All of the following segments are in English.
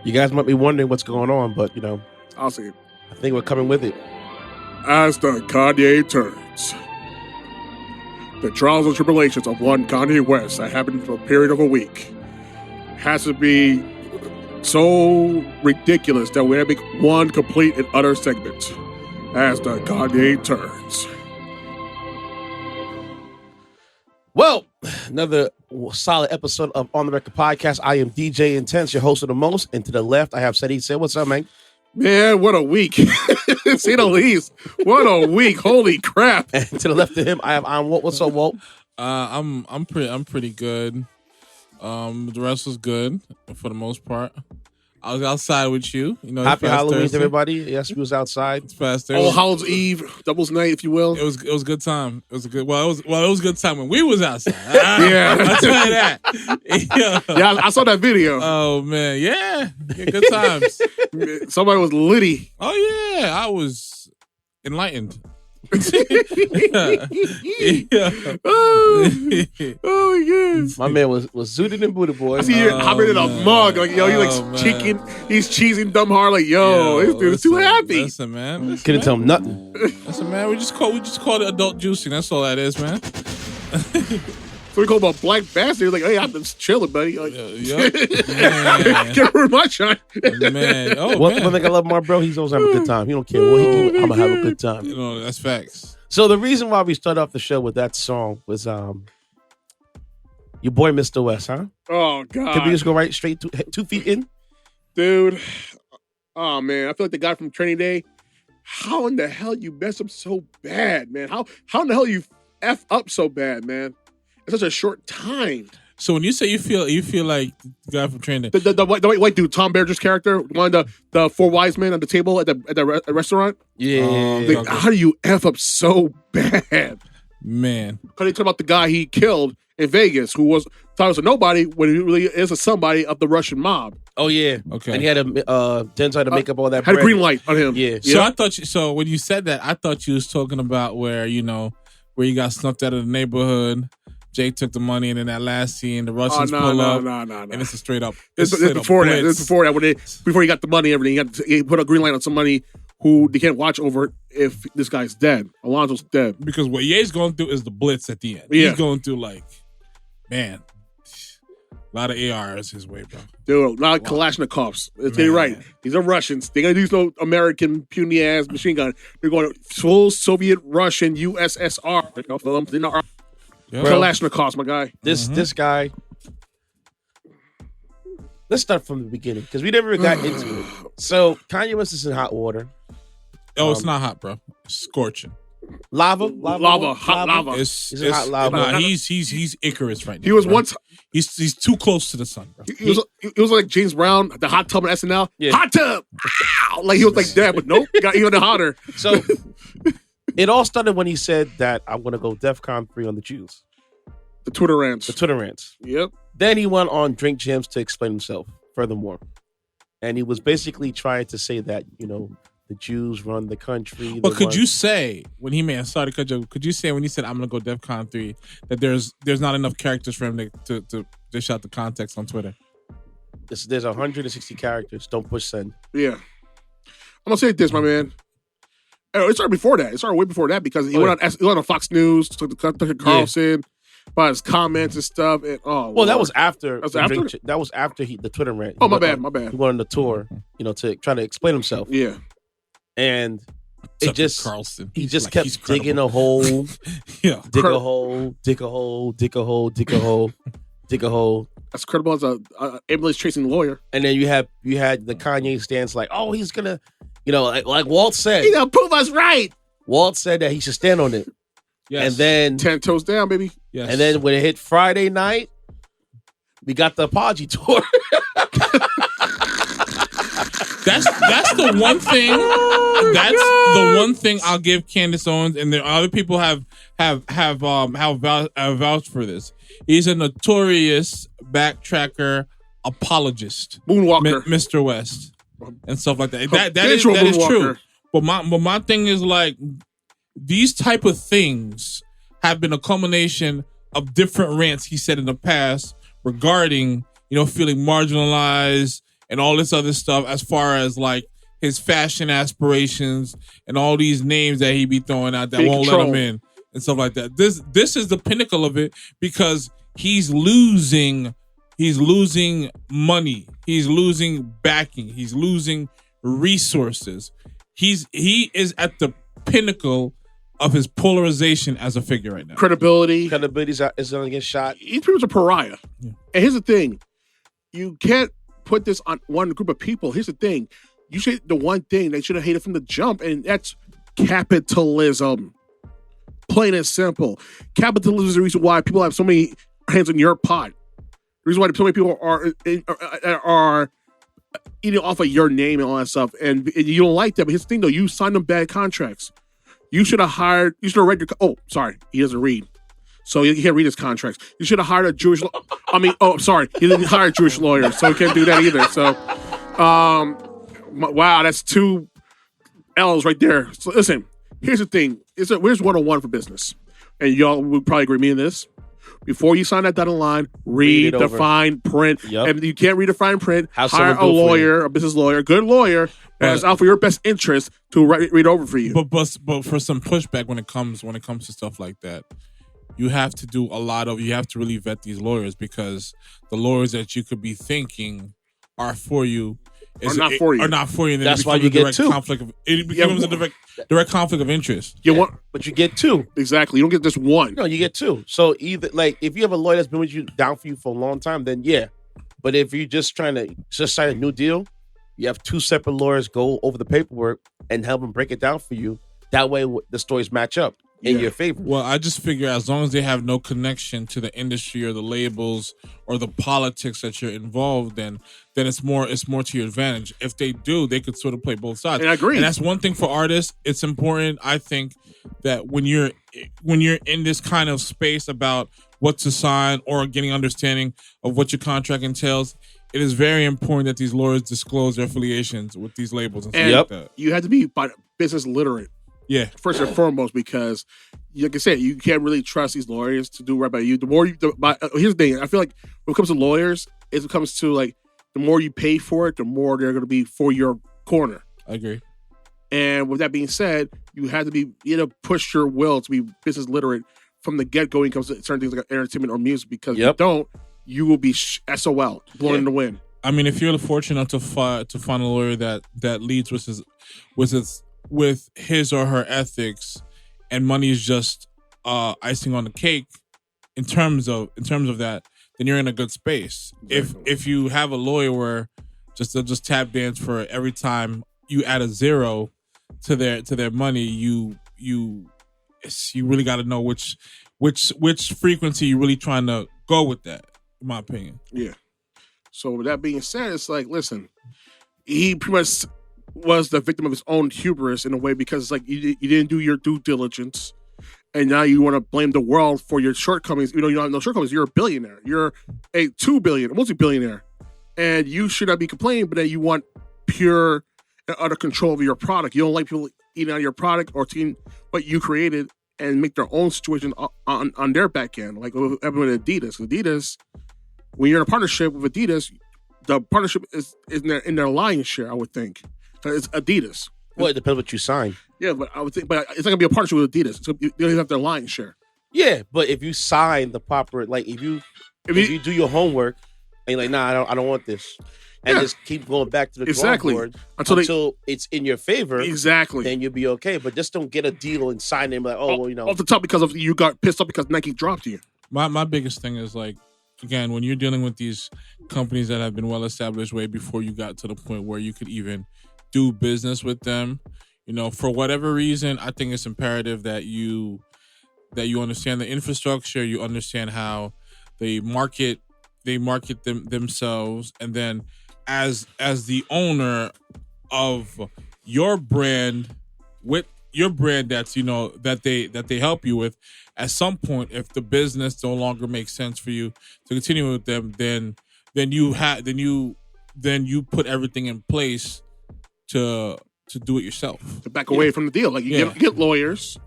You guys might be wondering what's going on, but, I'll see. I think we're coming with it. As the Kanye turns. The trials and tribulations of one Kanye West that happened for a period of a week has to be so ridiculous that we have to make one complete and utter segment. As the Kanye turns. Well, another solid episode of On the Record Podcast. I am DJ Intence, your host of the most. And to the left, I have Ceddy. Say, what's up, man? Man, what a week. Say the least. What a week. Holy crap. And to the left of him, I have Walt. What's up, Walt? I'm pretty good. The rest was good for the most part. I was outside with you. Happy Halloween to everybody. Yes, we was outside. It's past Thursday. All Hallows Eve, doubles night, if you will. It was a good time. It was a good time when we was outside. Yeah. I'll tell you that. Yeah, I saw that video. Oh man, yeah, good times. Somebody was litty. Oh yeah, I was enlightened. Oh yes. My man was zooted and booted, boy. I see you hopping in a mug, like he's cheesing dumb hard, like this dude's too happy. Listen, man. Couldn't tell him nothing. Listen, man. We just call it adult juicing. That's all that is, man. So we call him a black bastard. Like, hey, I'm just chilling, buddy. Like, can't ruin my shine. Man, one thing I love my bro, he's always having a good time. He don't care what he do. I'm gonna have a good time. That's facts. So the reason why we started off the show with that song was your boy Mr. West, huh? Oh God! Can we just go right straight 2 feet in, dude? Oh man, I feel like the guy from Training Day. How in the hell you mess up so bad, man? How in the hell you f up so bad, man? In such a short time. So when you say you feel like the guy from Training Day, the white dude, Tom Berger's character, one of the four wise men on the table at the restaurant. Yeah. How do you f up so bad, man? Because they talk about the guy he killed in Vegas, who thought he was a nobody when he really is a somebody of the Russian mob. Oh yeah, okay. And he had Denzel to make up all that. Had bread. a green light on him. Yeah. So so when you said that, I thought you was talking about where you got snuffed out of the neighborhood. Jake took the money, and in that last scene, the Russians pull up, and it's a straight up. It's before that. It's before that. Before he got the money, and everything, he put a green light on somebody who they can't watch over if this guy's dead. Alonzo's dead. Because what Ye's going through is the blitz at the end. Yeah. He's going through man, a lot of ARs his way, bro. Dude, a lot of Kalashnikovs. You're right. These are Russians. They're gonna use no American puny ass machine gun. They're going full Soviet, Russian, USSR. They're not. Kalashnikovs, my guy. This guy. Let's start from the beginning because we never got into it. So Kanye West is in hot water. Oh, it's not hot, bro. It's scorching. Lava. Hot lava. It's hot lava. Nah, he's Icarus right now. He was bro. once. He's too close to the sun, bro. He was like James Brown, the hot tub in SNL. Yeah. Hot tub. Ow! Like he was like that, but nope, got even hotter. So it all started when he said that I'm going to go DEFCON 3 on the Jews. The Twitter rants. Yep. Then he went on Drink Champs to explain himself furthermore. And he was basically trying to say that, the Jews run the country. But could you say, when he made, sorry to cut you, could you say when he said, I'm going to go DEFCON 3, that there's not enough characters for him to dish out the context on Twitter? There's 160 characters. Don't push send. Yeah. I'm going to say this, my man. It started before that. It started way before that because he went on Fox News, took the Carlson, about his comments and stuff. And that was after. That was after? The Twitter rant. Oh, my bad. He went on the tour, to try to explain himself. Yeah. And it just Carlson. He just kept digging a hole. Yeah. Dig a hole. That's credible as a ambulance chasing lawyer. And then you had the Kanye stance like, oh, he's gonna, like Walt said. He's gonna prove us right. Walt said that he should stand on it. Yes. And then 10 toes down, baby. Yes. And then when it hit Friday night, we got the apology tour. That's the one thing. That's the one thing I'll give Candace Owens, and there other people have vouched for this. He's a notorious backtracker, apologist, moonwalker, Mr. West, and stuff like that. That is true. But my thing is like these type of things have been a culmination of different rants he said in the past regarding feeling marginalized. and all this other stuff as far as like his fashion aspirations and all these names that he be throwing out that won't let him in and stuff like that. This is the pinnacle of it because he's losing money. He's losing backing. He's losing resources. He is at the pinnacle of his polarization as a figure right now. Credibility is going to get shot. He's pretty much a pariah. Yeah. And here's the thing. You can't put this on one group of people. Here's the thing. You say the one thing they should have hated from the jump, and that's capitalism. Plain and simple. Capitalism is the reason why people have so many hands in your pot. The reason why so many people are eating off of your name and all that stuff. And you don't like that. But here's the thing, though. You signed them bad contracts. You should have read your... Oh, sorry. He doesn't read. So he can't read his contracts. You should have hired a Jewish... He didn't hire a Jewish lawyer, so he can't do that either. So, wow, that's 2 L's right there. So listen, here's the thing. Here's 101 for business. And y'all would probably agree with me in this. Before you sign that dotted line, read the fine print. Yep. And if you can't read the fine print, hire a lawyer, a business lawyer, a good lawyer that is out for your best interest to read over for you. But for some pushback when it comes to stuff like that, you have to do you have to really vet these lawyers because the lawyers that you could be thinking are for you are not for you. And that's why you get 2. It becomes a direct conflict of interest. But you get 2. Exactly. You don't get just 1. No, you get 2. So either like if you have a lawyer that's been with you down for you for a long time, then yeah. But if you're just trying to sign a new deal, you have 2 separate lawyers go over the paperwork and help them break it down for you. That way the stories match up in your favor. Well, I just figure as long as they have no connection to the industry or the labels or the politics that you're involved in, then it's more to your advantage. If they do, they could sort of play both sides. And I agree. And that's one thing for artists. It's important, I think, that when you're in this kind of space about what to sign or getting understanding of what your contract entails, it is very important that these lawyers disclose their affiliations with these labels and stuff like that. You have to be business literate. Yeah. First and foremost, because like I said, you can't really trust these lawyers to do right by you. Here's the thing. I feel like when it comes to lawyers, it comes to like the more you pay for it, the more they're going to be for your corner. I agree. And with that being said, you have to push your will to be business literate from the get-go when it comes to certain things like entertainment or music, because if you don't, you will be SOL, blown in the wind. I mean, if you're fortunate enough to find a lawyer that leads with his or her ethics, and money is just icing on the cake in terms of that, then you're in a good space. Definitely. If you have a lawyer where they'll just tap dance for every time you add a 0 to their money, you really got to know which frequency you're really trying to go with that, in my opinion. Yeah. So with that being said, it's like, listen, he pretty much was the victim of his own hubris in a way, because it's like you didn't do your due diligence, and now you want to blame the world for your shortcomings. You don't have no shortcomings. You're a billionaire. You're a $2 billion, multi-billionaire, and you should not be complaining, but then you want pure and utter control of your product. You don't like people eating out of your product or taking what you created and make their own situation on their back end, like what happened with Adidas. Adidas, when you're in a partnership with Adidas, the partnership is in their lion's share, I would think. It's Adidas. Well, it depends what you sign. Yeah, but I would think, but it's not gonna be a partnership with Adidas. They have their lion's share. Yeah, but if you sign the proper, like if you do your homework and you're like, nah, I don't want this, and just keep going back to the drawing board until it's in your favor. Exactly. Then you'll be okay. But just don't get a deal and sign it like, off the top because you got pissed off because Nike dropped you. My biggest thing is like, again, when you're dealing with these companies that have been well established way before you got to the point where you could even do business with them, for whatever reason, I think it's imperative that you understand the infrastructure, you understand how they market themselves, and then as the owner of your brand, with your brand that's that they help you with, at some point, if the business no longer makes sense for you to continue with them, then you put everything in place to do it yourself. To back away from the deal. Like you get lawyers.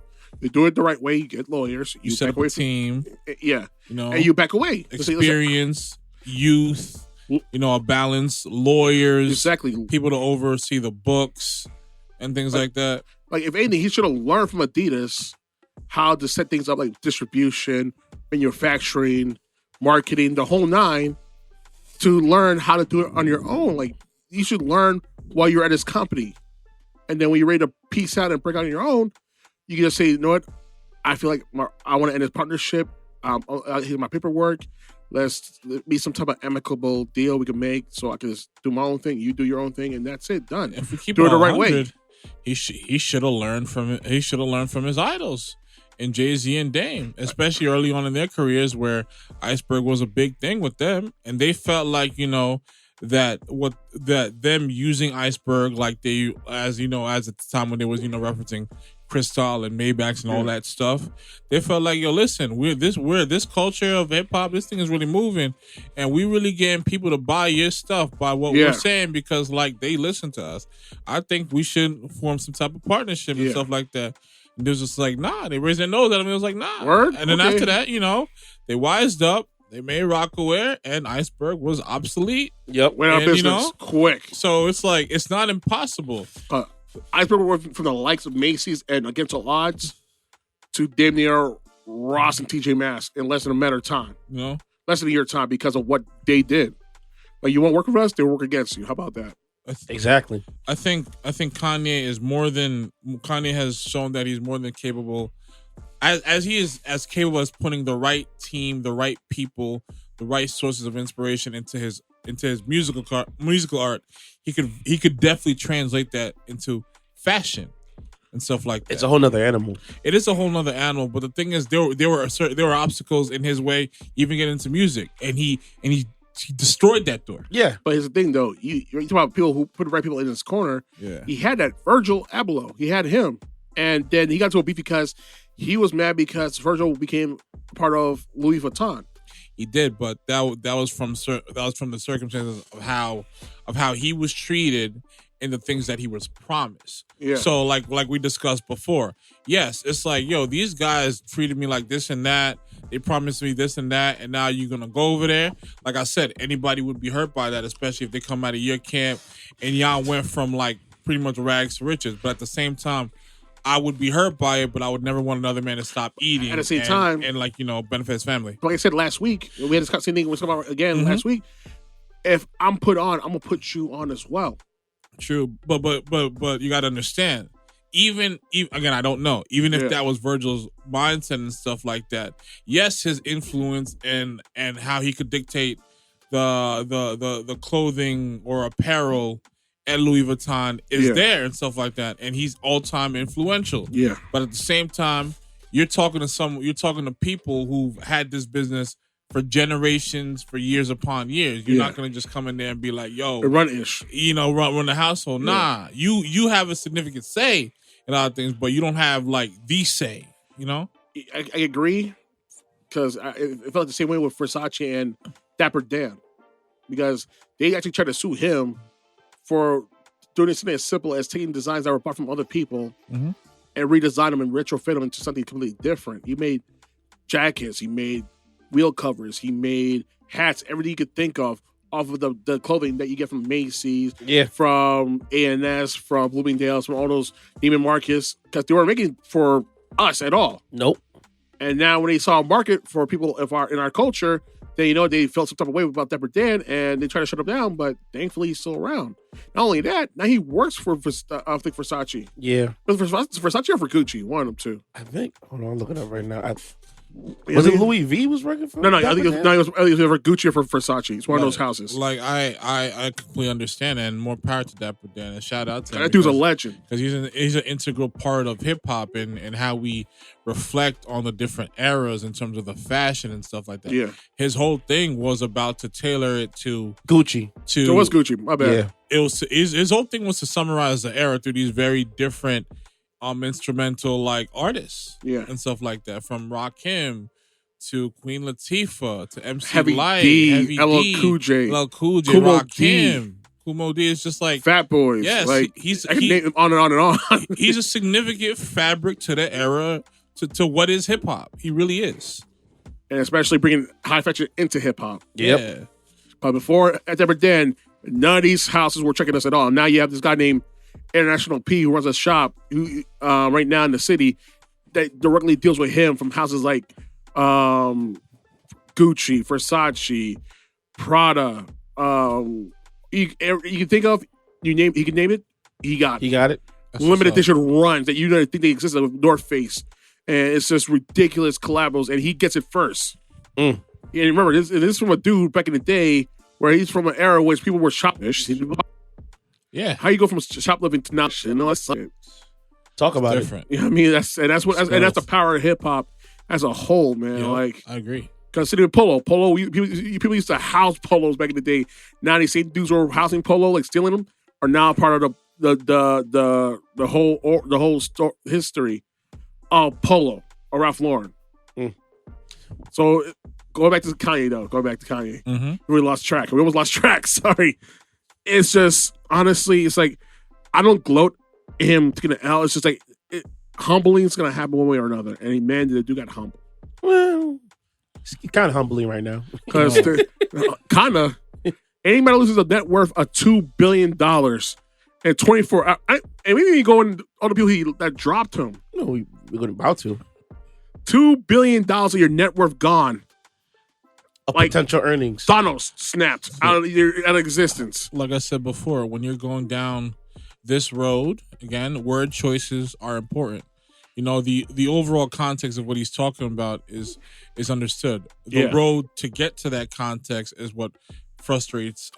You do it the right way, you get lawyers. You set up a team. And you back away. Experience, youth. a balance, lawyers, exactly, people to oversee the books and things like that. Like, if anything, he should have learned from Adidas how to set things up, like distribution, manufacturing, marketing, the whole nine, to learn how to do it on your own. Like, you should learn while you're at his company. And then when you're ready to piece out and break out on your own, you can just say, you know what? I feel like I want to end this partnership. Here's my paperwork. Let's be some type of amicable deal we can make so I can just do my own thing. You do your own thing, and that's it. Done. If we keep do it the right way. He should have learned from it. He should have learned from his idols, and Jay-Z and Dame, especially early on in their careers, where Iceberg was a big thing with them, and they felt like that them using Iceberg, like they as at the time when they was referencing Crystal and Maybachs and all that stuff, they felt like, listen, we're this culture of hip hop, this thing is really moving, and we really getting people to buy your stuff by what we're saying, because like they listen to us. I think we should form some type of partnership and stuff like that. And it was just like, nah, they raised their nose at him. It was like, nah. Word? And then after that, they wised up. They made Rockaware, and Iceberg was obsolete. Yep, went out of business quick. So it's like, it's not impossible. Iceberg went from the likes of Macy's and Against All Odds to damn near Ross and TJ Maxx in less than a matter of time. Less than a year of time because of what they did. Like, you won't work with us, they'll work against you. How about that? Exactly. I think Kanye has shown that he's more than capable. As he is as capable as putting the right team, the right people, the right sources of inspiration into his musical art, he could definitely translate that into fashion and stuff like that. It's a whole nother animal. It is a whole nother animal, but the thing is, there were obstacles in his way even getting into music, and he destroyed that door. Yeah, but here's the thing, though. You talk about people who put the right people in his corner. Yeah, he had that Virgil Abloh. He had him, and then he got to a beef because he was mad because Virgil became part of Louis Vuitton. He did, but that was from the circumstances of how he was treated and the things that he was promised. Yeah. So like we discussed before, yes, it's like, these guys treated me like this and that. They promised me this and that, and now you're gonna go over there. Like I said, anybody would be hurt by that, especially if they come out of your camp and y'all went from like pretty much rags to riches. But at the same time, I would be hurt by it, but I would never want another man to stop eating. At the same time, and like benefit his family. Like I said last week, we had this same thing we talked about again last week. If I'm put on, I'm gonna put you on as well. True, but you got to understand. Even again, I don't know. Even if that was Virgil's mindset and stuff like that, yes, his influence and how he could dictate the clothing or apparel at Louis Vuitton is there and stuff like that, and he's all time influential. Yeah, but at the same time, you're talking to people who've had this business for generations, for years upon years. You're not gonna just come in there and be like, "Yo, run-ish," run the household. Nah, you have a significant say in a lot of things, but you don't have like the say. I agree, because it felt the same way with Versace and Dapper Dan, because they actually tried to sue him for doing something as simple as taking designs that were bought from other people and redesign them and retrofit them into something completely different. He made jackets, he made wheel covers, he made hats, everything you could think of off of the clothing that you get from Macy's, from A&S, from Bloomingdale's, from all those Neiman Marcus, because they weren't making for us at all. Nope. And now when they saw a market for people in our culture, then they felt some type of way about Dapper Dan, and they tried to shut him down, but thankfully he's still around. Not only that, now he works for I think Versace. Yeah. Versace or for Gucci? One of them two. I think. Hold on, I'm looking up right now. Was it Louis V was working for? No. I think it was for Gucci or for Versace. It's one of those houses. Like I completely understand, and more power to Dapper Dan. And shout out to him. That dude's a legend because he's an integral part of hip hop and how we reflect on the different eras in terms of the fashion and stuff like that. Yeah, his whole thing was about to tailor it to Gucci. So it was Gucci. My bad. Yeah. It was his whole thing was to summarize the era through these very different instrumental like artists and stuff like that, from Rakim to Queen Latifah to MC Heavy Light, D, Heavy LL D, Cool J, Kumo Rakim, Kumo D is just like Fat Boys. Yes, like, I can name him on and on and on. He's a significant fabric to the era, to what is hip hop. He really is, and especially bringing high fashion into hip hop. Yep. Yeah. But before, ever then, none of these houses were checking us at all. Now you have this guy named International P who runs a shop who right now in the city that directly deals with him from houses like Gucci, Versace, Prada. You can think of, he can name it. He got it. He got it. That's Limited what's up. edition runs that you don't think they exist with North Face. And it's just ridiculous collabos, and he gets it first. Mm. Yeah, remember, this is from a dude back in the day where he's from an era where people were shoplifting. Yeah. How you go from shoplifting to not shit? No, that's Talk about different. you know what I mean? That's the power of hip hop as a whole, man. Yeah, Like, I agree. consider Polo. People used to house polos back in the day. Now these same dudes who are housing Polo, like stealing them, are now part of the whole history of Polo or Ralph Lauren. Mm. So going back to Kanye though, Mm-hmm. we lost track. We almost lost track. Sorry. It's just honestly, it's like I don't gloat him taking an L. It's just like humbling is gonna happen one way or another. And man, the dude got humble. Well, it's kind of humbling right now. Because kind of anybody loses a net worth of $2 billion in 24 hours. And we didn't even go on all the people that dropped him. No, we're about to. $2 billion of your net worth gone. Of Like, potential earnings. Thanos snapped out of existence. Like I said before, when you're going down this road, again, word choices are important. You know, the overall context of what he's talking about is understood. The road to get to that context is what frustrates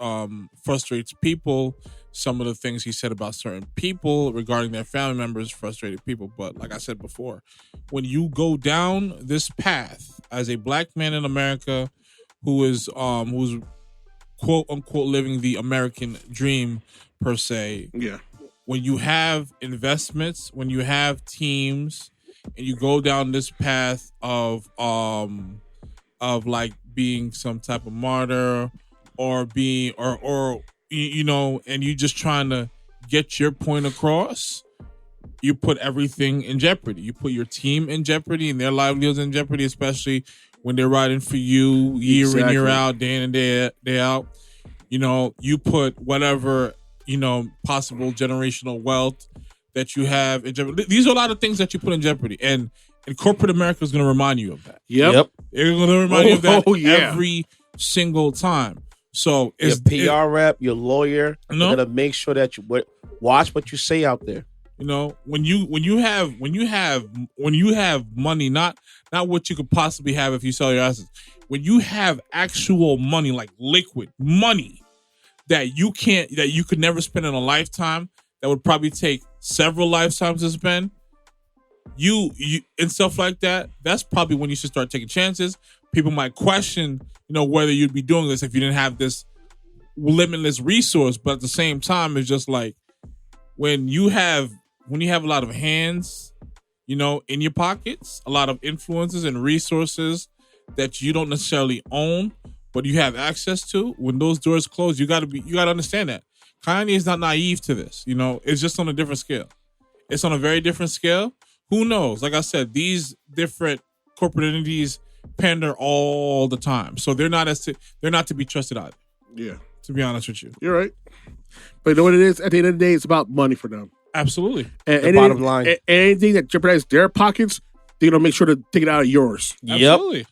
people. Some of the things he said about certain people regarding their family members frustrated people. But like I said before, when you go down this path as a black man in America who's quote unquote living the American dream per se. Yeah. When you have investments, when you have teams, and you go down this path of like being some type of martyr or being or you know, and you just trying to get your point across, you put everything in jeopardy. You put your team in jeopardy and their livelihoods in jeopardy, especially when they're riding for you year in, year out, day in and day out. You know, you put whatever, you know, possible generational wealth that you have in jeopardy. These are a lot of things that you put in jeopardy. And corporate America is going to remind you of that. Yep. They're going to remind you of that every single time. So your PR rep, your lawyer, you gotta make sure that you watch what you say out there. You know, when you have money, not what you could possibly have if you sell your assets. When you have actual money, like liquid money, that you could never spend in a lifetime, that would probably take several lifetimes to spend. You and stuff like that. That's probably when you should start taking chances. People might question, you know, whether you'd be doing this if you didn't have this limitless resource. But at the same time, it's just like when you have a lot of hands, you know, in your pockets, a lot of influences and resources that you don't necessarily own, but you have access to. When those doors close, you gotta understand that Kanye is not naive to this. You know, it's just on a different scale. It's on a very different scale. Who knows? Like I said, these different corporate entities pander all the time, so they're not to be trusted either. Yeah, to be honest with you, you're right. But you know what it is? At the end of the day, it's about money for them. Absolutely. And the bottom line. Anything that jeopardizes their pockets, they're gonna make sure to take it out of yours. Absolutely.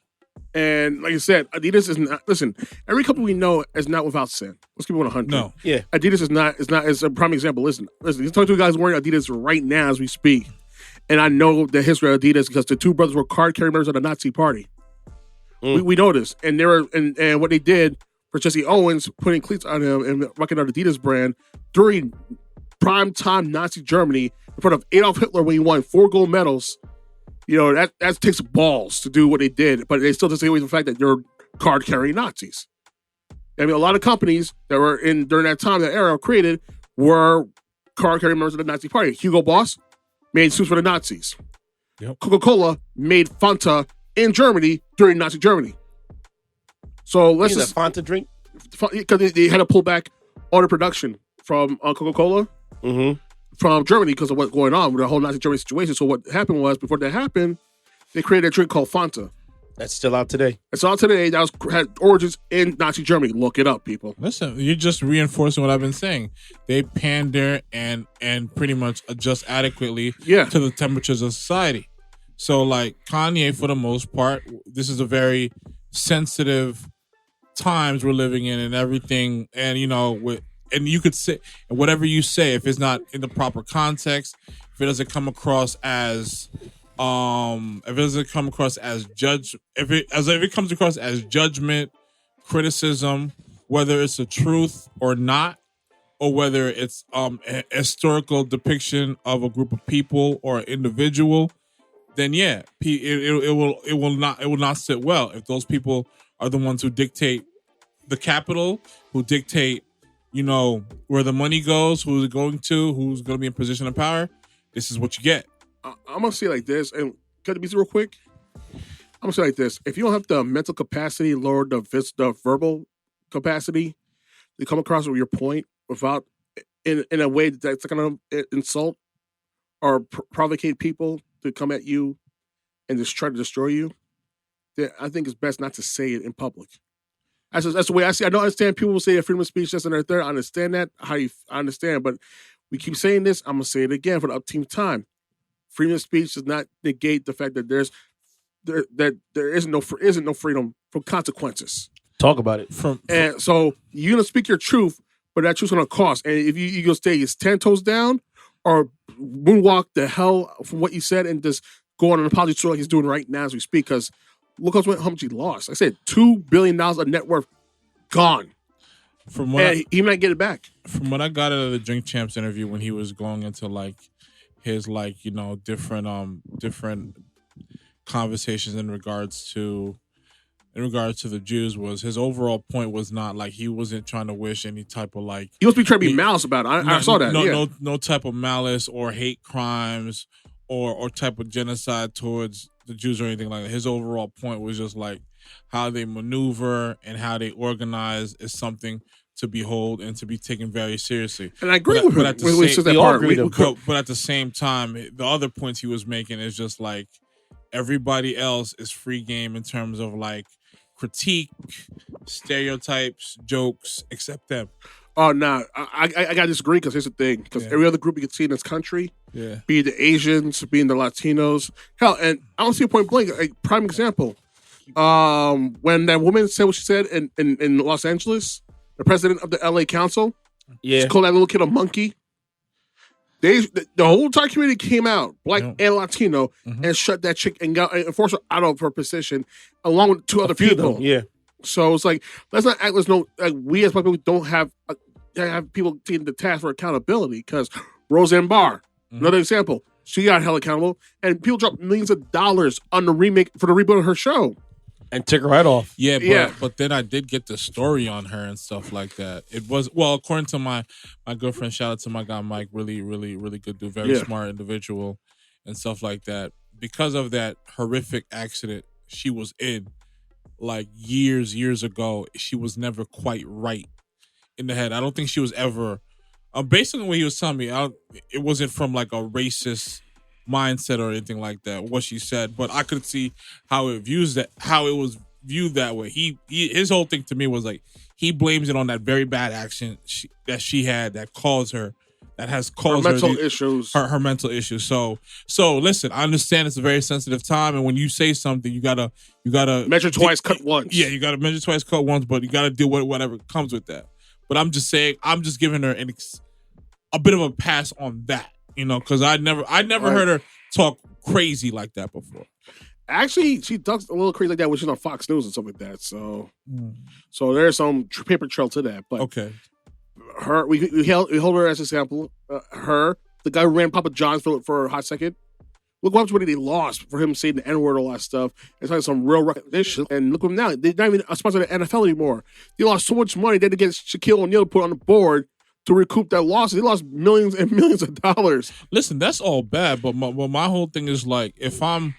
And like I said, Adidas is not. Listen, every company we know is not without sin. Let's keep it 100. No. Yeah. Adidas is not. Is a prime example. Listen. These 22 guys wearing Adidas right now as we speak, and I know the history of Adidas because the two brothers were card carrying members of the Nazi Party. We know this, and they were, and what they did for Jesse Owens, putting cleats on him and rocking out Adidas brand during prime time Nazi Germany in front of Adolf Hitler when he won 4 gold medals. You know, that takes balls to do what they did, but they still just take away from the fact that they're card carrying Nazis. I mean, a lot of companies that were in during that time, that era created, were card carrying members of the Nazi Party. Hugo Boss made suits for the Nazis. Yep. Coca-Cola made Fanta in Germany during Nazi Germany. So let's just Fanta drink because they had to pull back all the production from Coca-Cola from Germany because of what's going on with the whole Nazi Germany situation. So what happened was, before that happened, they created a drink called Fanta. That's still out today. It's out today. That had origins in Nazi Germany. Look it up, people. Listen, you're just reinforcing what I've been saying. They pander and pretty much adjust adequately to the temperatures of society. So, like Kanye, for the most part, this is a very sensitive times we're living in, and everything. And and you could say whatever you say, if it's not in the proper context, if it doesn't come across as if it comes across as judgment, criticism, whether it's the truth or not, or whether it's a historical depiction of a group of people or an individual, then yeah, it will not sit well if those people are the ones who dictate the capital, who dictate where the money goes, who's it going to, who's going to be in position of power. This is what you get. I'm going to say it like this, and cut it real quick. I'm going to say it like this. If you don't have the mental capacity, lower the verbal capacity to come across with your point without, in a way that's going to insult or provocate people to come at you and just try to destroy you, then I think it's best not to say it in public. That's the way I see it. I don't understand people will say freedom of speech, this and that. I understand that. I understand, but we keep saying this. I'm going to say it again for the upteenth time. Freedom of speech does not negate the fact that there isn't no freedom from consequences. Talk about it. And so you're gonna speak your truth, but that truth's gonna cost. And if you gonna stay 10 toes down or moonwalk the hell from what you said and just go on an apology tour like he's doing right now as we speak, because look how much he lost. Like I said, $2 billion of net worth gone. He might get it back. From what I got out of the Drink Champs interview when he was going into his different conversations in regards to the Jews, was his overall point was not he wasn't trying to wish any type of he must be trying to be malice about it. I saw that. No type of malice or hate crimes or type of genocide towards the Jews or anything like that. His overall point was just how they maneuver and how they organize is something to behold and to be taken very seriously. And I agree with him. But at the same time, the other points he was making is just everybody else is free game in terms of critique, stereotypes, jokes, except them. Oh, no. I got to disagree because here's the thing. Because every other group you can see in this country, be it the Asians, being the Latinos, hell, and I don't see a point blank. A prime example. When that woman said what she said in Los Angeles, the president of the LA Council, she called that little kid a monkey. The whole entire community came out, black and Latino, and shut that chick and forced her out of her position, along with two other people. So it's let's not act as we as black people don't have people taking the task for accountability. Because Roseanne Barr, another example, she got held accountable, and people dropped millions of dollars on the rebuild of her show. And took her right off. But then I did get the story on her and stuff like that. It was, according to my girlfriend, shout out to my guy Mike, really, really, really good dude, very smart individual and stuff like that. Because of that horrific accident she was in, years ago, she was never quite right in the head. I don't think she was ever, based on what he was telling me, it wasn't from a racist mindset or anything like that, what she said, but I could see how it was viewed that way. His whole thing to me was he blames it on that very bad action that she had that has caused her mental issues. Her mental issues. So listen, I understand it's a very sensitive time, and when you say something, you gotta measure twice, cut once. Yeah, you gotta measure twice, cut once, but you gotta deal with whatever comes with that. But I'm just saying, I'm just giving her a bit of a pass on that. Because I never heard her talk crazy like that before. Actually, she talks a little crazy like that when she's on Fox News and stuff like that. So there's some paper trail to that. But okay, we hold her as an example. The guy who ran Papa John's for a hot second. Look what they lost for him saying the N-word, all that stuff. It's some real recognition. And look at them now. They're not even a sponsor of the NFL anymore. They lost so much money. They had to get Shaquille O'Neal put on the board to recoup that loss. They lost millions and millions of dollars. Listen, that's all bad, but my whole thing is if I'm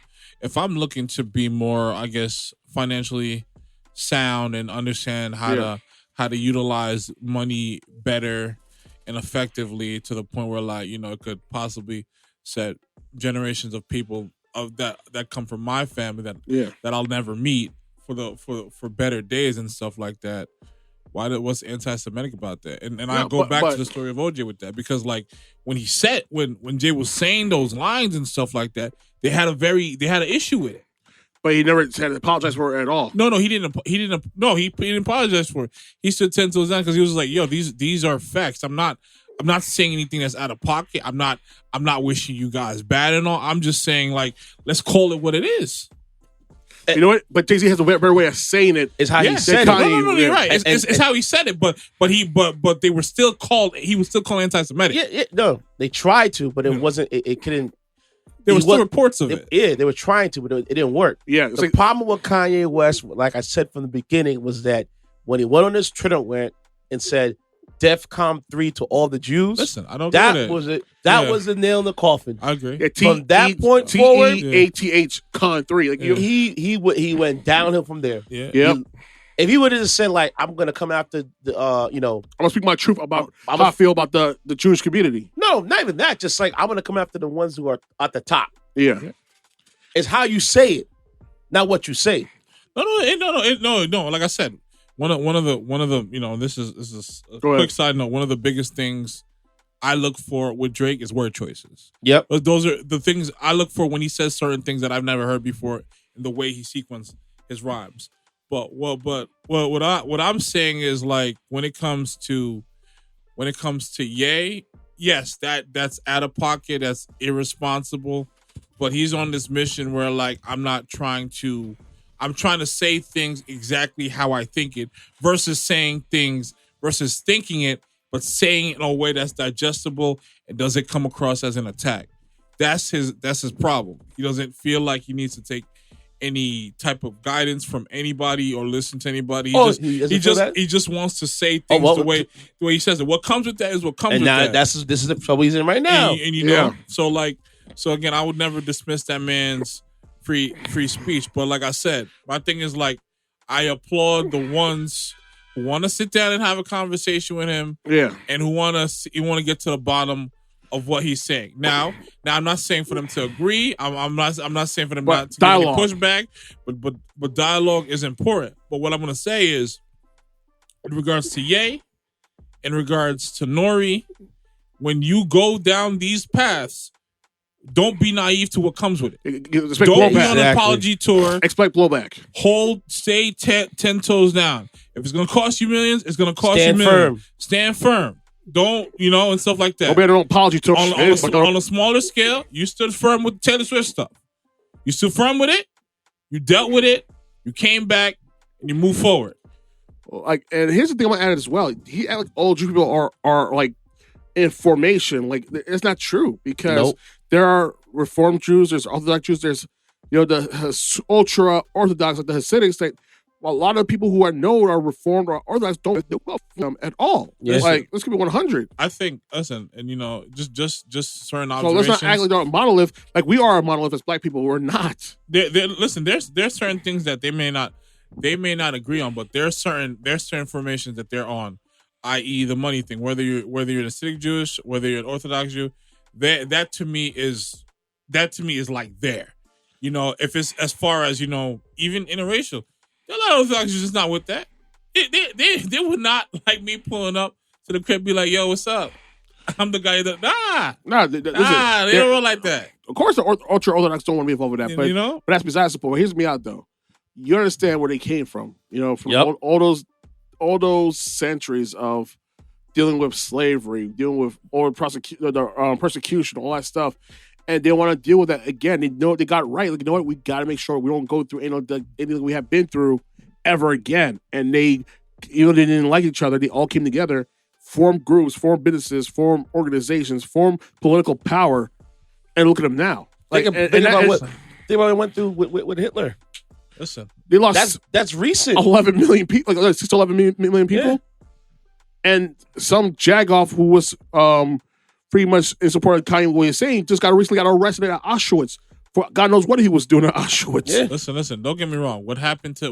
looking to be more, I guess, financially sound and understand how to utilize money better and effectively to the point where it could possibly set generations of people of that come from my family Yeah. that I'll never meet for better days and stuff like that. What's anti-Semitic about that? And I go back to the story of OJ with that, because like when Jay was saying those lines and stuff like that, they had an issue with it. But he never had to apologize for it at all. No, he didn't apologize for it. He stood 10 toes down because he was like, "Yo, these are facts. I'm not saying anything that's out of pocket. I'm not wishing you guys bad and all. I'm just saying, like, let's call it what it is." You know what? But Jay-Z has a better way of saying it. It's how he said it. No, you're right. It's how he said it. But they were still called. He was still called anti-Semitic. Yeah. No, they tried to, but it wasn't. It couldn't. There were still reports of it. Yeah, they were trying to, but it didn't work. Yeah. The problem with Kanye West, like I said from the beginning, was that when he went on this Twitter rant and said DEFCON 3 to all the Jews. Listen, I don't that get it. was it. That was the nail in the coffin. I agree. Yeah, from that point forward, TEATH con 3. Like he went downhill from there. Yeah. Yep. If he would have just said like, "I'm gonna come after the," I'm gonna speak my truth about how I feel about the Jewish community. No, not even that. Just like, I'm gonna come after the ones who are at the top. Yeah. It's how you say it, not what you say. No. Like I said, one of the this is a quick side note. One of the biggest things I look for with Drake is word choices. Yep. Those are the things I look for when he says certain things that I've never heard before in the way he sequenced his rhymes. But what I'm saying is, like, when it comes to Ye, yes, that's out of pocket, that's irresponsible. But he's on this mission where, like, I'm trying to say things exactly how I think it versus thinking it, but saying it in a way that's digestible and doesn't come across as an attack. That's his problem. He doesn't feel like he needs to take any type of guidance from anybody or listen to anybody. He just wants to say things the way he says it. What comes with that is what comes with that. This is the trouble he's in right now. And you know, so again, I would never dismiss that man's free speech. But like I said, my thing is, like, I applaud the ones who want to sit down and have a conversation with him. Yeah. And who want to get to the bottom of what he's saying. Now I'm not saying for them to agree. I'm not saying for them not to get any pushback. But dialogue is important. But what I'm going to say is, in regards to Ye, in regards to Nori, when you go down these paths, don't be naive to what comes with it. Don't be on an apology tour. Expect blowback. Stay 10 toes down. If it's going to cost you millions, it's going to cost you millions. Stand firm. Don't, and stuff like that. Don't be on an apology tour. On a smaller scale, you stood firm with Taylor Swift stuff. You stood firm with it. You dealt with it. You came back and you moved forward. Like, and here's the thing I'm gonna add as well. He act like all Jewish people are like in formation. Like, it's not true, because there are Reformed Jews, there's Orthodox Jews, there's the ultra Orthodox, like the Hasidics. Like, a lot of people who are known are Reformed or Orthodox don't do well for them at all. Yes. Like, let's give it 100. I think, listen, and just certain observations. So let's not act like they're a monolith. Like, we are a monolith as Black people. We're not. Listen, there's certain things that they may not agree on, but there's certain formations that they're on, i.e. the money thing. Whether you're an Hasidic Jewish, whether you're an Orthodox Jew, that to me is like there. If it's as far as even interracial. There are a lot of Orthodox Jews just not with that. They would not like me pulling up to the crib, be like, "Yo, what's up? I'm the guy that they don't roll like that." Of course, the ultra Orthodox don't want to be involved with that, but that's besides the point. Here's me out though. You understand where they came from, from all those centuries of dealing with slavery, dealing with persecution, all that stuff. And they want to deal with that again. They know they got it right. Like, you know what? We got to make sure we don't go through anything we have been through ever again. And they didn't like each other. They all came together, formed groups, formed businesses, formed organizations, formed political power. And look at them now. Like, think about what they went through with Hitler. Listen, they lost. That's recent. 11 million people, like 6 to 11 million people, and some jagoff who was pretty much in support of Kanye West saying just recently got arrested at Auschwitz for God knows what he was doing at Auschwitz. Yeah. Listen. Don't get me wrong. What happened to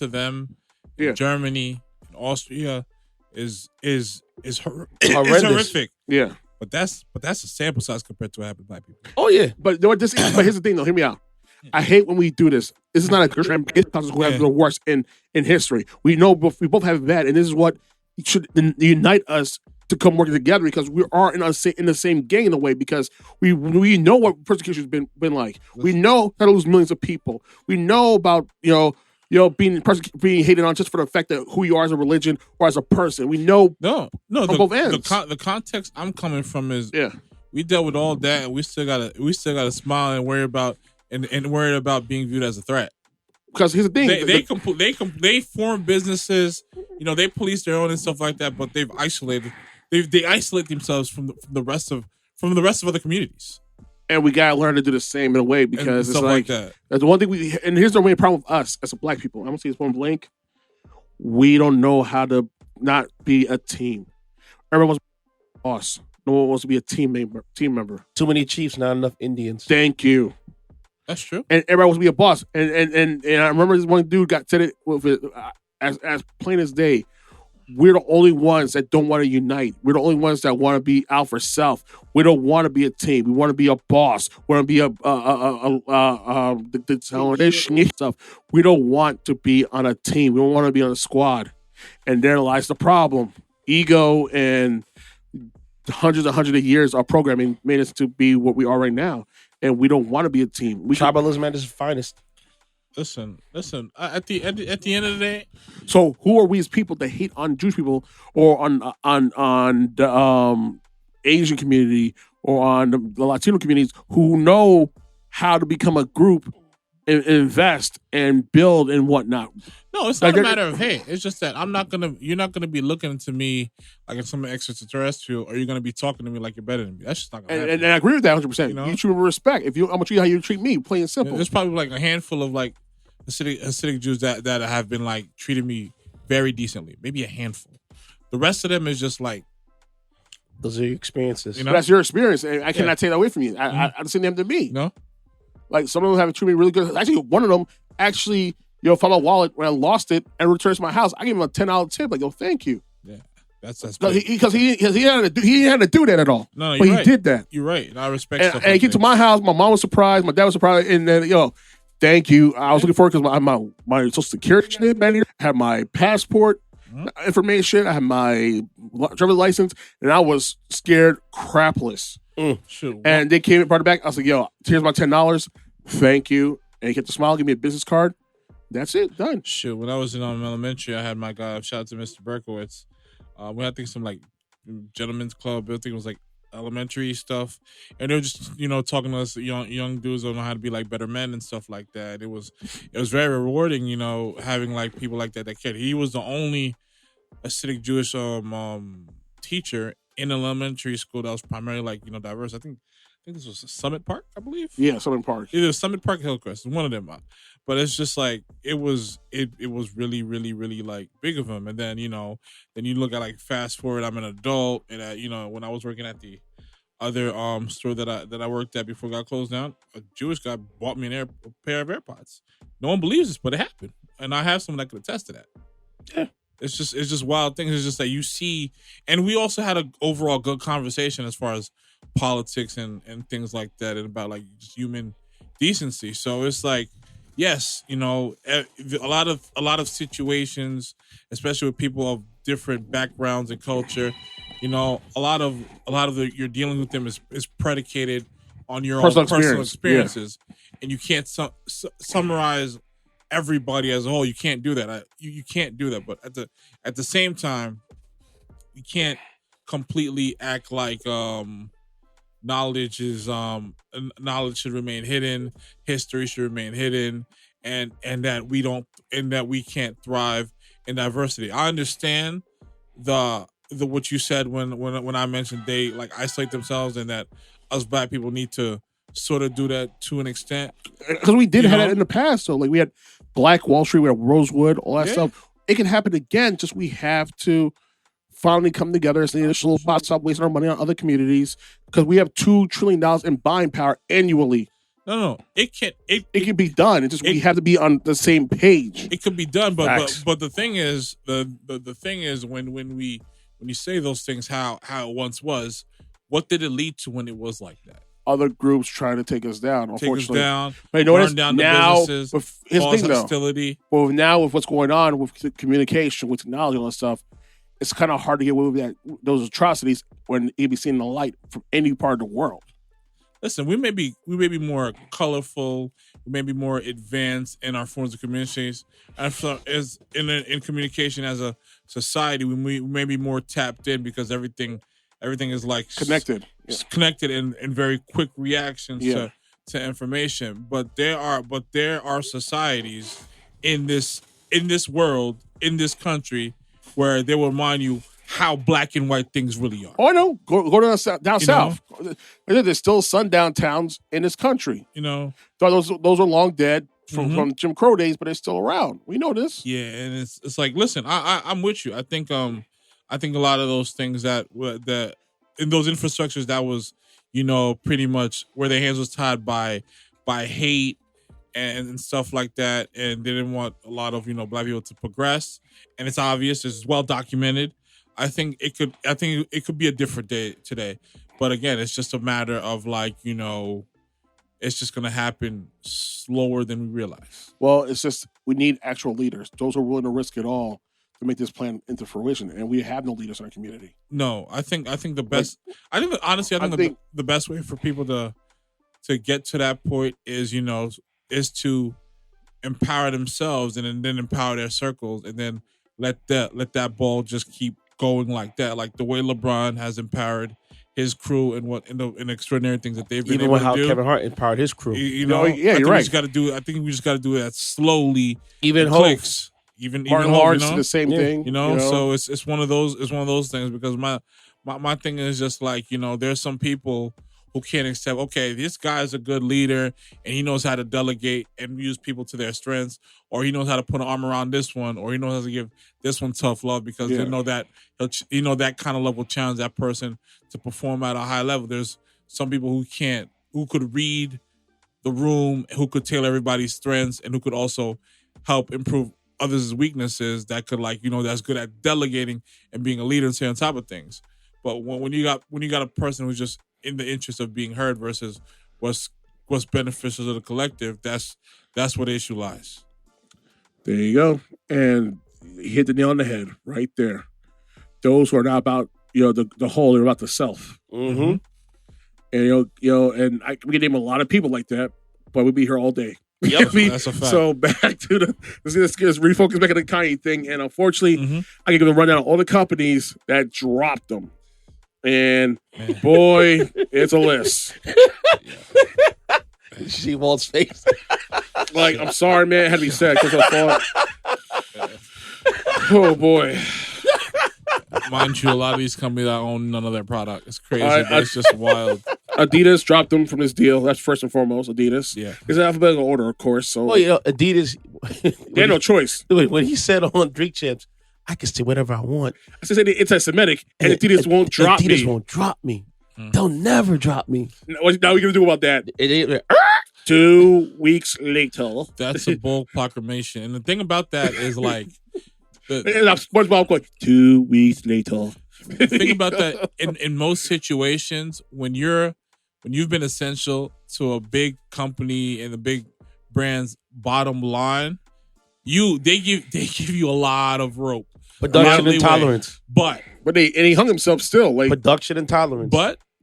them? In Germany, and Austria is horrific. Yeah. But that's a sample size compared to what happened to black people. Oh yeah, But you know what, but here's the thing, though. Hear me out. I hate when we do this. This is not a good trend. It's who have the worst in history. We know we both have that, and this is what should unite us to come working together because we are in the same gang in a way because we know what persecution has been like. We know how to lose millions of people. We know about being hated on just for the fact that who you are as a religion or as a person. We know on both ends. The context I'm coming from is we dealt with all that, and we still gotta smile and worry about worried about being viewed as a threat. Because here's the thing: they form businesses, they police their own and stuff like that, but they've isolated. They isolate themselves from the rest of other communities. And we gotta learn to do the same in a way because it's like that. That's the one thing and here's the main problem with us as a black people. I'm gonna say this point blank. We don't know how to not be a team. Everyone wants to be a boss. No one wants to be a team member. Too many chiefs, not enough Indians. Thank you. That's true. And everybody wants to be a boss. And I remember this one dude said it with it as plain as day. We're the only ones that don't want to unite. We're the only ones that want to be out for self. We don't want to be a team. We want to be a boss. We want to be stuff. We don't want to be on a team. We don't want to be on a squad. And there lies the problem. Ego and hundreds of years of programming made us to be what we are right now. And we don't want to be a team. Tribalism at its finest. Listen. At the end of the day, so who are we as people that hate on Jewish people or on the Asian community or on the Latino communities who know how to become a group and invest and build and whatnot? No, it's not a matter of hate. It's just that you're not gonna be looking to me like I'm some extraterrestrial, or you're gonna be talking to me like you're better than me. That's just not gonna happen. And I agree with that 100%. You treat me with respect. I'm gonna treat you how you treat me, plain and simple. There's probably like a handful of like Hasidic Jews that have been like treating me very decently. Maybe a handful. The rest of them is just like those are your experiences. That's your experience. And I cannot take that away from you. I seen them to me. No. Like some of them have treated me really good. Actually, one of them found my wallet when I lost it and returned to my house. I gave him a $10 tip. Like, thank you. Yeah, that's because he had to do that at all. No, but he did that. You're right. And I respect. And he came to my house. My mom was surprised. My dad was surprised. And then thank you. I was looking forward because I had my social security shit. I had my passport information. I had my driver's license, and I was scared crapless. Sure. And they came and brought it back. I was like, here's my $10. Thank you. And he kept the smile, give me a business card. That's it. Done. Sure. When I was in elementary, I had my guy, shout out to Mr. Berkowitz. We had some like gentlemen's club. I think it was like elementary stuff. And they were just, talking to us young dudes don't know how to be like better men and stuff like that. It was very rewarding, having like people like that kid. He was the only Hasidic Jewish teacher in elementary school that was primarily like, diverse. I think this was Summit Park, I believe. Yeah, Summit Park. Either Summit Park or Hillcrest, one of them. But it's just like it was really, really, really like big of him. And then then you look at like fast forward, I'm an adult, and when I was working at the other store that I worked at before it got closed down, a Jewish guy bought me a pair of AirPods. No one believes this, but it happened, and I have someone that could attest to that. Yeah. It's just wild things. It's just that you see, and we also had an overall good conversation as far as politics and things like that, and about like just human decency. So it's like, yes, a lot of situations, especially with people of different backgrounds and culture, a lot of you're dealing with them is predicated on your own personal experiences, and you can't summarize everybody as a whole. You can't do that. You can't do that. But at the same time, you can't completely act like knowledge should remain hidden, history should remain hidden, and that we can't thrive in diversity. I understand the what you said when I mentioned they like isolate themselves, and that us black people need to sort of do that to an extent. Because we did have that in the past. So like we had Black Wall Street, we had Rosewood, all that stuff. It can happen again. Just we have to finally come together as the initial spot, stop wasting our money on other communities, because we have $2 trillion in buying power annually. No, it can be done. It's just we have to be on the same page. It could be done, but the thing is, the thing is when you say those things, how it once was, what did it lead to when it was like that? Other groups trying to take us down. Unfortunately, take us down, burn down the now, businesses, here's cause the thing, hostility. Well, now with what's going on with communication, with technology, all that stuff, it's kind of hard to get away with those atrocities when it be seen in the light from any part of the world. Listen, we may be more colorful, we may be more advanced in our forms of communications, and as in communication as a society, we may be more tapped in because everything is like connected, connected and very quick reactions to information. But there are societies in this world, in this country, where they will remind you how black and white things really are. Oh, I know. Go down south. There's still sundown towns in this country. Those are long dead from Jim Crow days, but they're still around. We know this. Yeah, and it's like, listen, I'm with you. I think a lot of those things that in those infrastructures that was, pretty much where their hands was tied by hate and stuff like that, and they didn't want a lot of black people to progress. And it's obvious, it's well documented. I think it could be a different day today, but again, it's just a matter of it's just going to happen slower than we realize. Well, it's just we need actual leaders. Those who are willing to risk it all to make this plan into fruition, and we have no leaders in our community. No, I think the best. The best way for people to get to that point is to empower themselves and then empower their circles, and then let that ball just keep going like that, like the way LeBron has empowered his crew and the extraordinary things that they've been able to do. Kevin Hart empowered his crew. You're right. I think we just got to do that slowly. Even clicks. Even Lawrence the same thing. So it's one of those things, because my thing is just like, there's some people who can't accept, okay, this guy's a good leader and he knows how to delegate and use people to their strengths, or he knows how to put an arm around this one, or he knows how to give this one tough love, because they know that that kind of level challenge that person to perform at a high level. There's some people who could read the room, who could tailor everybody's strengths, and who could also help improve others' weaknesses, that could that's good at delegating and being a leader and stay on top of things. But when you got a person who's just in the interest of being heard versus what's beneficial to the collective, that's where the issue lies. There you go. And you hit the nail on the head right there. Those who are not about the whole, they're about the self. Mm-hmm. And and we can name a lot of people like that, but we'd be here all day. Yep, that's a fact. So back to let's refocus back on the Kanye thing. And unfortunately, I can give a rundown of all the companies that dropped them. And boy, it's a list. You see Walt's face. Like, I'm sorry, man. It had to be said because I thought. Oh boy. Mind you, a lot of these companies that own none of their product. It's crazy, but it's just wild. Adidas dropped them from this deal. That's first and foremost. Adidas. Yeah. It's in alphabetical order, of course. So, Adidas. They had no choice. When he said on Drink Champs, I can say whatever I want. I said it's anti-Semitic, and Adidas won't drop me. Adidas won't drop me. They'll never drop me. What now are we going to do about that? 2 weeks later. That's a bold proclamation. And the thing about that is like... SpongeBob going, 2 weeks later. The thing about that, in most situations, when you've been essential to a big company and the big brand's bottom line, they give you a lot of rope. Production intolerance. But he hung himself still. Like production intolerance.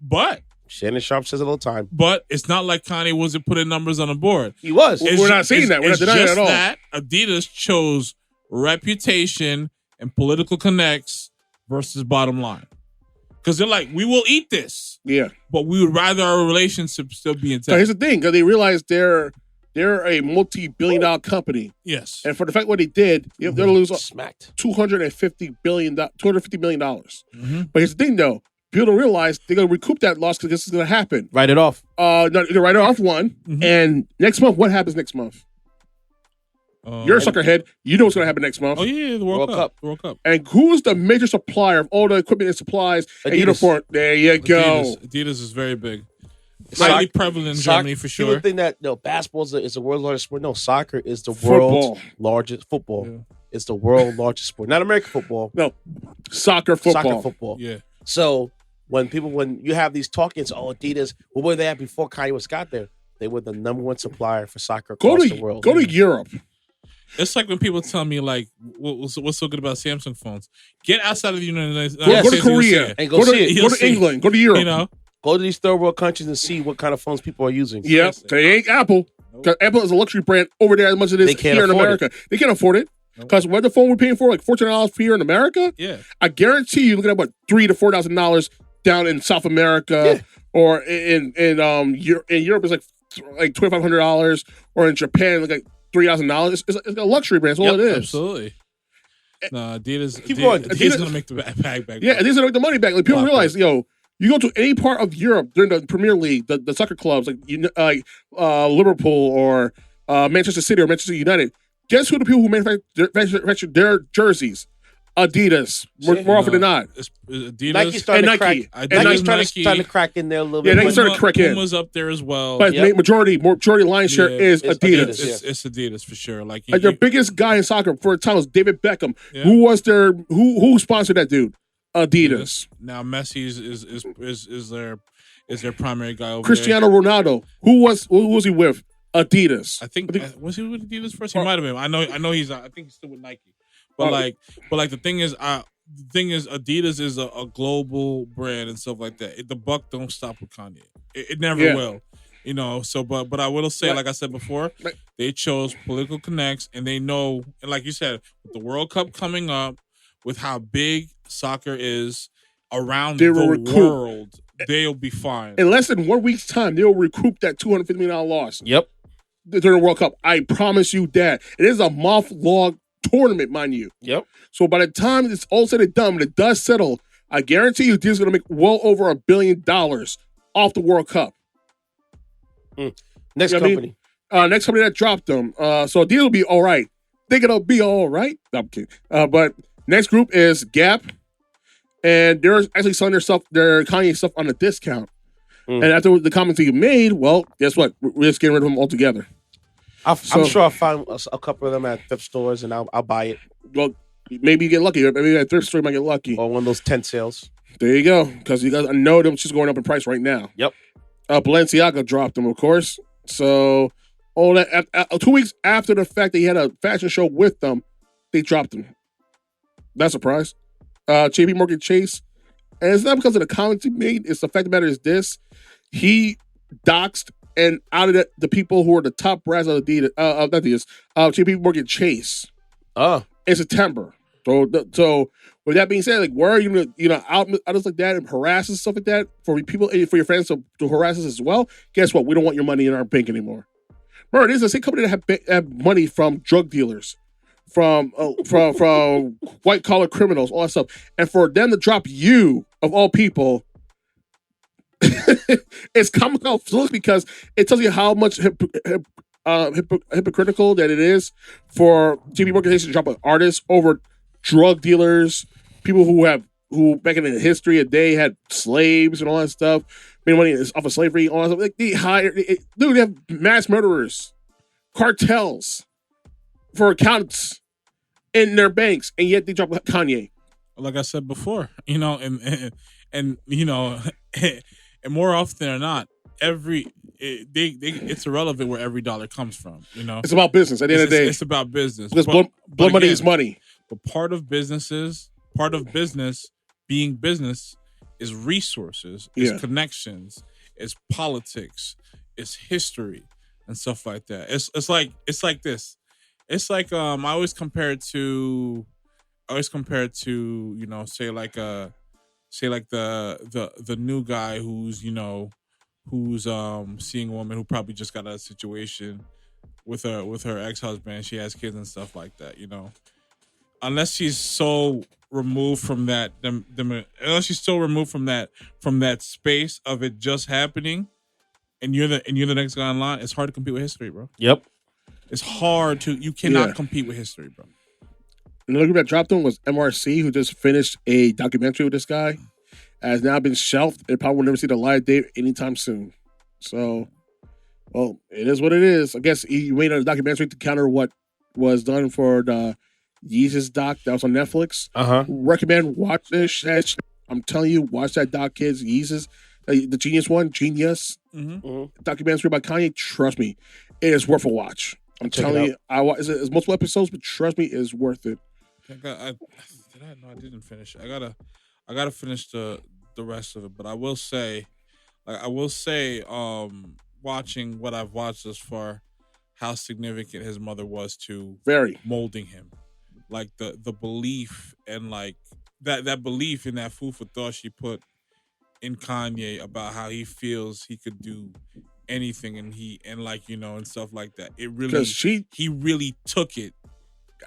But Shannon Sharp says it all the time. But it's not like Kanye wasn't putting numbers on the board. He was. We're not saying that. We're not denying that at all. That Adidas chose reputation and political connects versus bottom line. Because they're like, we will eat this. Yeah. But we would rather our relationship still be intact. So here's the thing, because they realized they're a multi-billion-dollar company. Yes. And for the fact what they did, they're lose smacked $250 million. Mm-hmm. But here's the thing, though. People don't realize they're going to recoup that loss because this is going to happen. Write it off. Write it off one. Mm-hmm. And next month, what happens next month? You're a suckerhead. You know what's going to happen next month. Oh, yeah, the World Cup. The World Cup. And who's the major supplier of all the equipment and supplies and uniform? There you go. Adidas is very big. Highly prevalent in Germany for sure. People think that basketball is the world's largest sport. No, soccer is the world's largest football. Yeah. It's the world's largest sport. Not American football. No, soccer football. Soccer football. Yeah. So when you have these talkings, Adidas, what were they at before Kanye West got there? They were the number one supplier for soccer across the world. Go to Europe. It's like when people tell me like, what's so good about Samsung phones? Get outside of the United States. Go to Korea and go to England. Go to Europe. You know, go to these third world countries and see what kind of phones people are using. Yep, they ain't Apple. Because Apple is a luxury brand over there as much as it is here in America. They can't afford it. Because what the phone we're paying for, like $14 here in America, I guarantee you, looking at what $3,000 to $4,000 down in South America or in Europe is like $2,500, or in Japan like $3,000. It's a luxury brand. That's all it is. Absolutely. No, Adidas. Keep going. Adidas gonna make the bag back. Yeah, Adidas gonna make the money back. Like people realize, you go to any part of Europe during the Premier League, the soccer clubs like Liverpool or Manchester City or Manchester United. Guess who the people who manufacture their jerseys? Adidas, more often than not. Adidas Nike's starting to crack. Nike's trying to crack in there a little bit. Yeah, Nike's starting to crack in. Puma's up there as well. But majority line share is Adidas. It's Adidas for sure. Like their biggest guy in soccer for a time was David Beckham. Yeah. Who sponsored that dude? Adidas. Now Messi is their primary guy over Cristiano Ronaldo. Who was he with? Adidas. I think was he with Adidas first? He might have been. I know he's. I think he's still with Nike. But the thing is, Adidas is a global brand and stuff like that. The buck don't stop with Kanye. It never will. You know. So, but I will say, like I said before, they chose political connects, and they know, and like you said, with the World Cup coming up, with how big soccer is around the world, they'll be fine. In less than 1 week's time, they'll recoup that $250 million loss. Yep. During the World Cup. I promise you that. It is a month-long tournament, mind you. Yep. So by the time it's all said and done, when it does settle, I guarantee you Disney's going to make well over $1 billion off the World Cup. Next company. Next company that dropped them. So Adidas will be all right. Think it'll be all right? No, I'm kidding. But next group is Gap. And they're actually selling their Kanye stuff on a discount. And after the comments you made, well, guess what? We're just getting rid of them altogether. I'm sure I'll find a couple of them at thrift stores and I'll buy it. Well, maybe you get lucky. Maybe at thrift store you might get lucky. Or one of those tent sales. There you go. Because you guys know them just going up in price right now. Yep. Balenciaga dropped them, of course. So, all that 2 weeks after the fact that he had a fashion show with them, they dropped them. Not surprised. JP Morgan Chase. And it's not because of the comments he made. It's the fact of the matter is this. He doxed and outed the people who are the top brands of Adidas, not Adidas, JP Morgan Chase. In September. So with that being said, like, where are you gonna out others like that and harass and stuff like that for people, for your fans to harass us as well? Guess what? We don't want your money in our bank anymore. Remember, this is the same company that have money from drug dealers, from white collar criminals, all that stuff, and for them to drop you of all people. It's comical because it tells you how much hypocritical that it is for JP Morgan to drop an artist over drug dealers, people who back in the history of day had slaves and all that stuff, made money off of slavery, all that stuff. Like they have mass murderers, cartels for accounts in their banks, and yet they drop Kanye. Like I said before, and and more often than not, it's irrelevant where every dollar comes from. It's about business. At the end of the day, it's about business. Because blood money is money. But part of business being business is resources, is connections, is politics, is history, and stuff like that. It's like this. It's like I always compare it to say like the new guy who's seeing a woman who probably just got out of a situation with her ex-husband. She has kids and stuff like that. Unless she's so removed from that, unless she's so removed from that space of it just happening, and you're the next guy in line, it's hard to compete with history, bro. Yep. It's hard you cannot compete with history, bro. Another group that dropped him was MRC, who just finished a documentary with this guy. Has now been shelved and probably will never see the light of day anytime soon. So, well, it is what it is. I guess he made a documentary to counter what was done for the Yeezus doc that was on Netflix. Uh-huh. Recommend watch this. I'm telling you, watch that doc, kids. Yeezus, the Genius documentary about Kanye. Trust me, it is worth a watch. I'm telling you, it's multiple episodes, but trust me, it's worth it. No, I didn't finish. I gotta finish the rest of it. But I will say, watching what I've watched thus far, how significant his mother was to molding him. Like the belief and like that belief in that food for thought she put in Kanye about how he feels he could do anything and like, you know, and stuff like that. It really, he really took it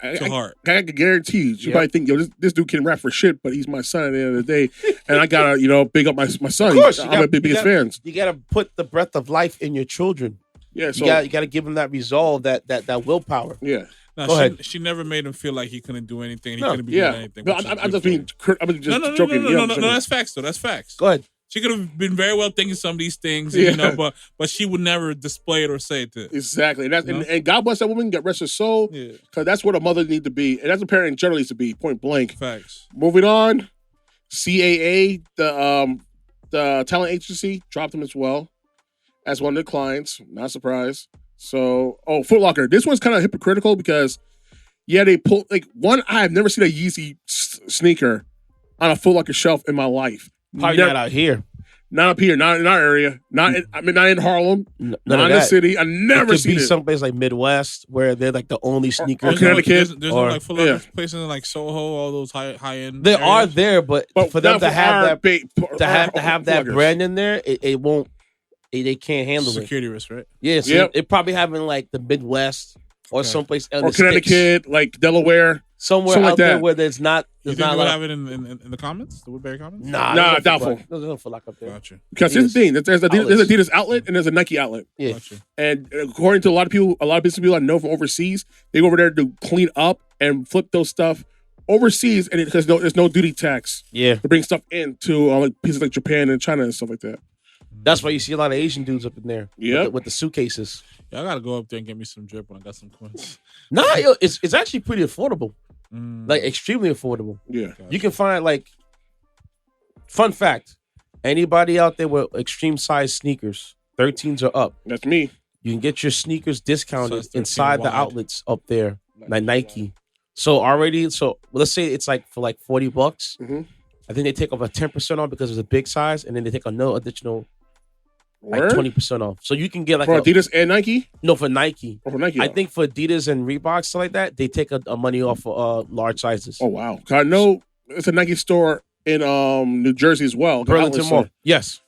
to heart. I can guarantee you, she probably think, yo, this dude can rap for shit, but he's my son at the end of the day, and I gotta, you know, big up my son. Of course, I'm the biggest fans. You gotta put the breath of life in your children. Yeah, so you gotta give them that resolve, that willpower. Yeah. No, Go ahead. She never made him feel like he couldn't do anything. He couldn't be doing anything. No, I'm just joking. No, that's facts though. That's facts. Go ahead. She could have been very well thinking some of these things, you know, but she would never display it or say it to. Exactly. And God bless that woman, get rest her soul, because that's what a mother needs to be, and that's what a parent generally needs to be, point blank. Facts. Moving on, CAA, the talent agency, dropped him as well as one of the clients. Not surprised. So, Foot Locker. This one's kind of hypocritical because, they pull, like, one, I have never seen a Yeezy sneaker on a Foot Locker shelf in my life. Probably not out here. Not up here, not in our area. Not in Harlem. Not in the city. I never seen it. It could be someplace like Midwest where they're like the only sneakers. Or Connecticut. There's no like Foot Locker places in like Soho, all those high end. They are there, but for them to have that brand in there, it won't. They can't handle security risk, right? Yeah, so it probably having like the Midwest or someplace else, or Connecticut, like Delaware, somewhere out there where there's not. You think we'll have it in the comments, the Woodbury comments? Nah, doubtful. There's no Foot Locker up there. Gotcha. Because here's the thing: there's Adidas outlet and there's a Nike outlet. Yeah, gotcha. And according to a lot of business people I know from overseas, they go over there to clean up and flip those stuff overseas, and because there's no duty tax. Yeah, to bring stuff into like places like Japan and China and stuff like that. That's why you see a lot of Asian dudes up in there. Yeah, with the suitcases. Yeah, I gotta go up there and get me some drip when I got some coins. Nah, it's actually pretty affordable. Like extremely affordable. Yeah, gotcha. You can find like. Fun fact: anybody out there with extreme size sneakers, 13s or up. That's me. You can get your sneakers discounted inside the outlets up there, like Nike. So let's say it's like for like $40. Mm-hmm. I think they take off a 10% off because it's a big size, and then they take no additional. Like 20% off. So you can get like for Adidas and Nike? No, for Nike. Oh, for Nike. I think for Adidas and Reebok, stuff like that, they take a money off for large sizes. Oh, wow. I know it's a Nike store in New Jersey as well. Burlington Mall. Yes.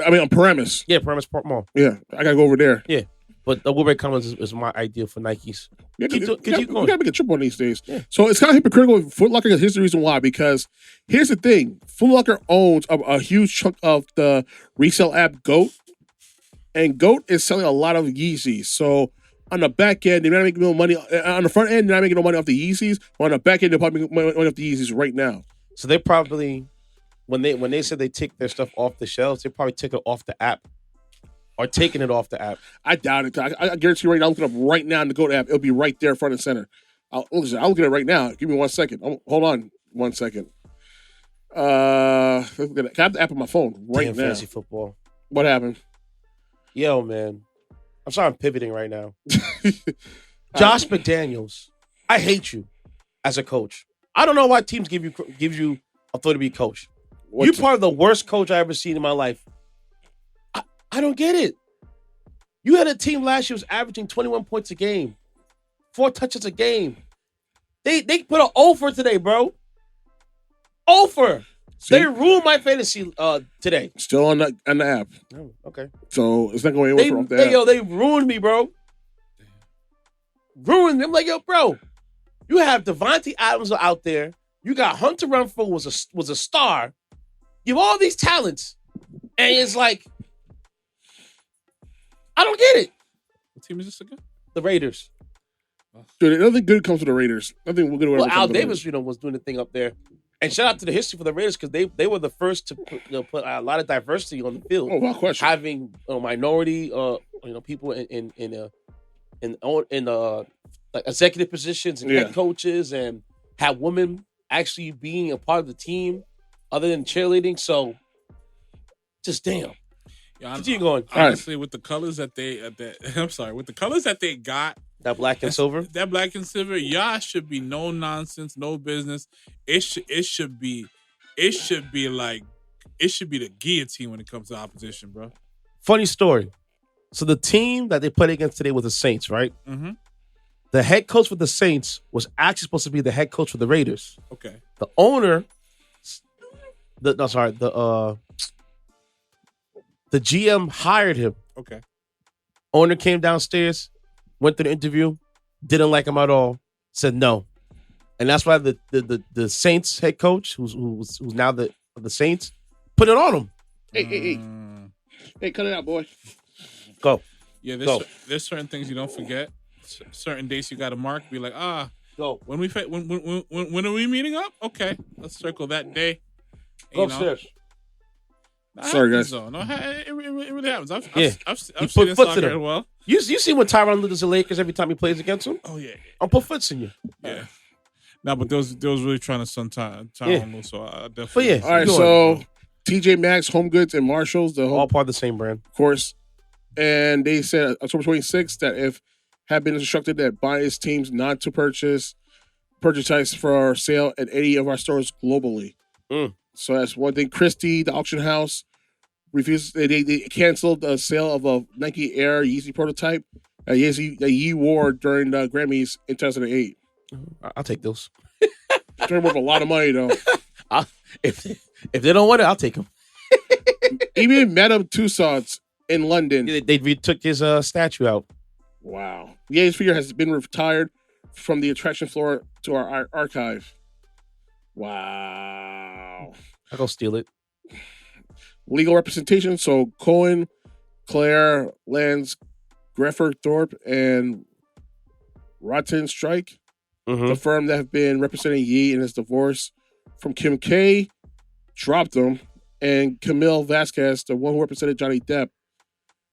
I mean, on Paramus. Yeah, Paramus Park Mall. Yeah, I got to go over there. Yeah. But the Woodbury Commons is my idea for Nikes. Yeah, we got to make a trip on these days. Yeah. So it's kind of hypocritical with Foot Locker because here's the reason why. Because here's the thing. Foot Locker owns a huge chunk of the resale app GOAT. And GOAT is selling a lot of Yeezys. So on the back end, they're not making no money. On the front end, they're not making no money off the Yeezys. But on the back end, they're probably making money off the Yeezys right now. So they probably, when they said they take their stuff off the shelves, they probably took it off the app. Or taking it off the app. I doubt it. I guarantee you right now, I'll look it up right now in the GOAT app. It'll be right there front and center. I'll look at it right now. Give me 1 second. Hold on 1 second. I have the app on my phone right now. Fantasy football. What happened? Yo, man. I'm sorry I'm pivoting right now. Josh McDaniels, I hate you as a coach. I don't know why teams give you authority to be coach. You're part of the worst coach I ever seen in my life. I don't get it. You had a team last year was averaging 21 points a game, 4 touches a game. They put an offer today, bro. Offer. See? They ruined my fantasy today. Still on the app. Oh, okay. So it's not going anywhere from that. They ruined me, bro. Ruined me. I'm like, yo, bro. You have Devontae Adams out there. You got Hunter Renfrow was a star. You have all these talents, and it's like, I don't get it. What team is this again? The Raiders. Dude, nothing good comes to the Raiders. Nothing good. Well, Al Davis, was doing the thing up there. And shout out to the history for the Raiders because they were the first to put a lot of diversity on the field. Oh, without question. Having minority people in like executive positions and head coaches, and have women actually being a part of the team. other than cheerleading. So, just damn. Yeah, continue going. Honestly, with the colors that they, I'm sorry, with the colors that they got, that black and silver, y'all should be no nonsense, no business. It should be the guillotine when it comes to opposition, bro. Funny story. So the team that they played against today was the Saints, right? Mm-hmm. The head coach for the Saints was actually supposed to be the head coach for the Raiders. Okay. The owner, the GM hired him. Okay. Owner came downstairs, went through the interview, didn't like him at all, said no. And that's why the Saints head coach, who's now the Saints, put it on him. Hey, cut it out, boy. Go. Yeah, there's certain things you don't forget. Certain dates you got to mark. Be like, go. When are we meeting up? Okay, let's circle that day. Go upstairs. Sorry, guys. No, it really happens. I've you seen put this foots soccer in as him. well. You see when Tyronn loses the Lakers every time he plays against him? Oh yeah. I'll put foots in you. Yeah. No, but there was really trying to sun time loose, so I definitely. But yeah. All right, so TJ Maxx, Home Goods, and Marshalls, all part of the same brand, of course. And they said October 26th that if have been instructed that biased teams not to purchase for sale at any of our stores globally. So that's one thing. Christie, the auction house, refused. They canceled the sale of a Nike Air Yeezy prototype that Yee wore during the Grammys in 2008. I'll take those. They're worth a lot of money though. If they don't want it, I'll take them. Even Madame Tussauds in London. They retook his statue out. Wow. The Yeezy figure has been retired from the attraction floor to our archive. Wow. I'll go steal it. Legal representation. So Cohen, Claire, Lance, Greffer Thorpe, and Rotten Strike, the firm that have been representing Yee in his divorce from Kim K, dropped them. And Camille Vasquez, the one who represented Johnny Depp,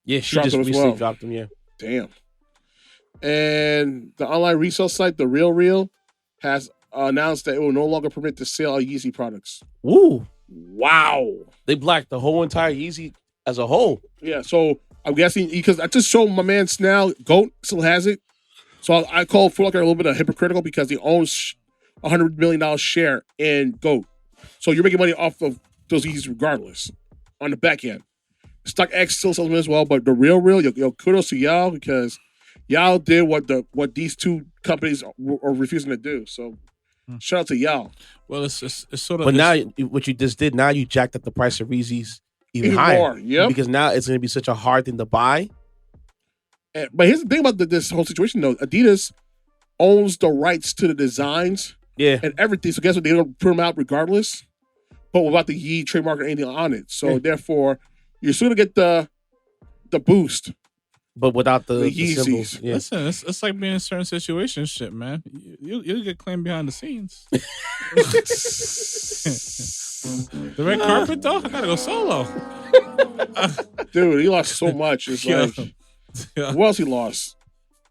she just recently dropped him, yeah. Damn. And the online resale site, the RealReal, has announced that it will no longer permit the sale of Yeezy products. Woo. Wow. They blocked the whole entire Yeezy as a whole. Yeah, so I'm guessing, because I just showed my man Snell, GOAT still has it. So I call Foot Locker a little bit of hypocritical because he owns $100 million share in GOAT. So you're making money off of those Yeezys regardless on the back end. StockX still sells them as well, but the RealReal, yo, kudos to y'all because y'all did what these two companies are refusing to do. So shout out to y'all. Well, it's sort of. But now what you just did, now you jacked up the price of Yeezys even higher. More, yep. Because now it's going to be such a hard thing to buy. But here's the thing about this whole situation, though. Adidas owns the rights to the designs and everything. So guess what? They're going to put them out regardless, but without the Yee trademark or anything on it. So therefore, you're still going to get the boost. But without the Yeezys. symbols. Yeah. Listen, it's like being in certain situations, shit, man. You'll get claimed behind the scenes. The red carpet, though? I gotta go solo. Dude, he lost so much. It's like, what else he lost?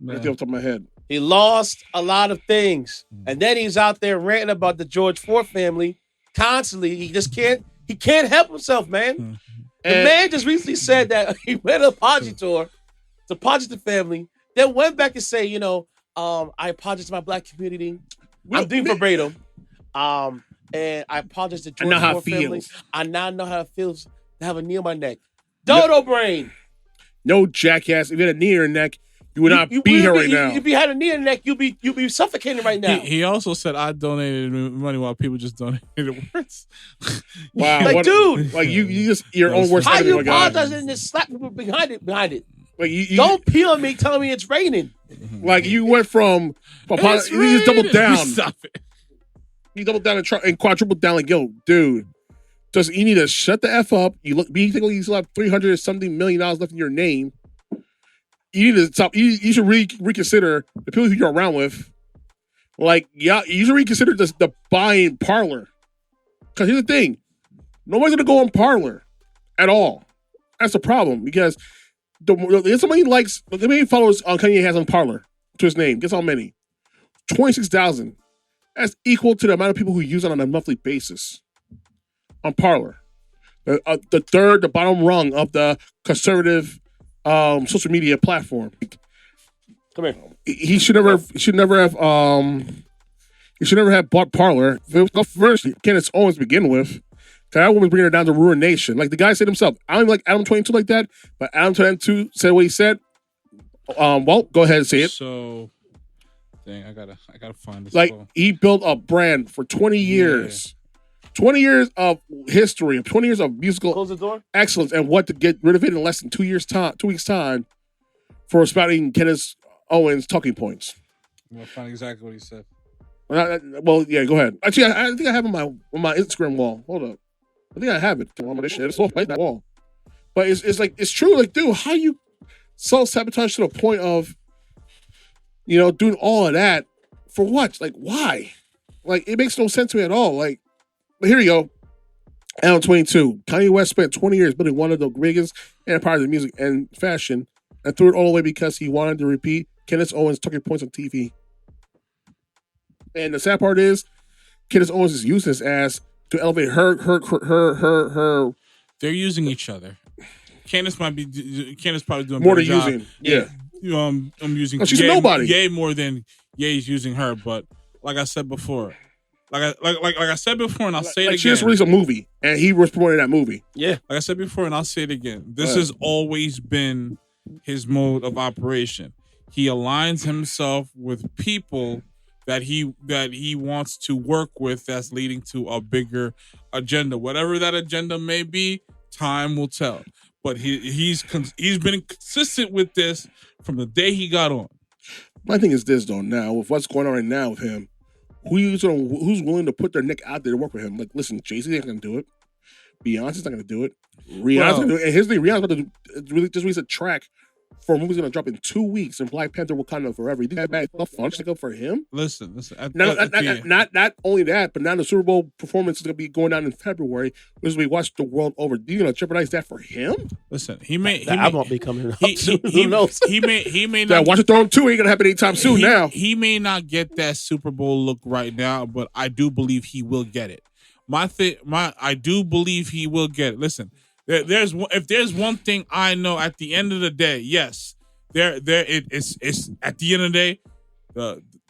Man. Right off the top of my head. He lost a lot of things. And then he's out there ranting about the George Ford family constantly. He can't help himself, man. The man just recently said that he went on a apology tour to apologize to the family, then went back to say, I apologize to my black community. I'm doing verbatim. And I apologize to George Ford family. I now know how it feels to have a knee on my neck. Dodo brain. No, jackass. If you had a knee in your neck, you would not be here right now. If you had a knee in your neck, you'd be suffocating right now. He also said I donated money while people just donated words. Wow, dude, like you just your own worst. How you apologizing and just slap people behind it? Like you don't pee on me telling me it's raining. Like you went from you just doubled down. Stop it. You doubled down and quadrupled down. Like, yo, dude, you need to shut the F up. You still have $300-something million left in your name. You need to stop. You should reconsider the people who you're around with. Like, you should reconsider the buying Parlor. Because here's the thing, nobody's gonna go on Parlor at all. That's the problem because somebody likes how many followers Kanye has on Parlor to his name. Guess how many? 26,000. That's equal to the amount of people who use it on a monthly basis. on Parler, the bottom rung of the conservative social media platform. Come here. He should never have bought Parler. First, Candace Owens to begin with. That woman's bringing her down to ruination. Like the guy said himself, I don't like Adam 22 like that, but Adam 22 said what he said. Walt, go ahead and say it. So, dang, I gotta find this. Like he built a brand for 20 years. 20 years of history, 20 years of musical excellence, and what to get rid of it in less than 2 weeks time for spouting Candace Owens talking points. I'm gonna find exactly what he said. Well, yeah, go ahead. Actually, I think I have it on my Instagram wall. Hold up. I think I have it. It's all right that wall. But it's like, it's true. Like, dude, how you self-sabotage to the point of, doing all of that for what? Like, why? Like, it makes no sense to me at all. Like, but here you go. Adam 22. Kanye West spent 20 years building one of the biggest empires of music and fashion and threw it all away because he wanted to repeat Candace Owens talking points on TV. And the sad part is, Candace Owens is using this ass to elevate her. They're using each other. Candace probably doing more than using. Yeah. I'm using. No, she's a nobody. Ye more than Ye's using her. But like I said before, and I'll say it again. She just released a movie, and he was promoting that movie. Yeah. Like I said before, and I'll say it again. This has always been his mode of operation. He aligns himself with people that he wants to work with that's leading to a bigger agenda. Whatever that agenda may be, time will tell. But he's been consistent with this from the day he got on. My thing is this, though, now, with what's going on right now with him, who's willing to put their neck out there to work with him? Like, listen, Jay-Z ain't going to do it. Beyonce's not going to do it. Rihanna's going to do it. And here's the thing, Rihanna's about to just release a track for a movie's going to drop in 2 weeks, and Black Panther Wakanda Forever. You think that bad fun to go for him? Listen. Not only that, but now the Super Bowl performance is going to be going down in February, which we watch the world over. You're going to jeopardize that for him? Listen, I won't be coming up. Who knows? He may not. Watch it Throne 2 ain't going to happen anytime soon now. He may not get that Super Bowl look right now, but I do believe he will get it. I do believe he will get it. Listen. If there's one thing I know at the end of the day, yes, it's at the end of the day,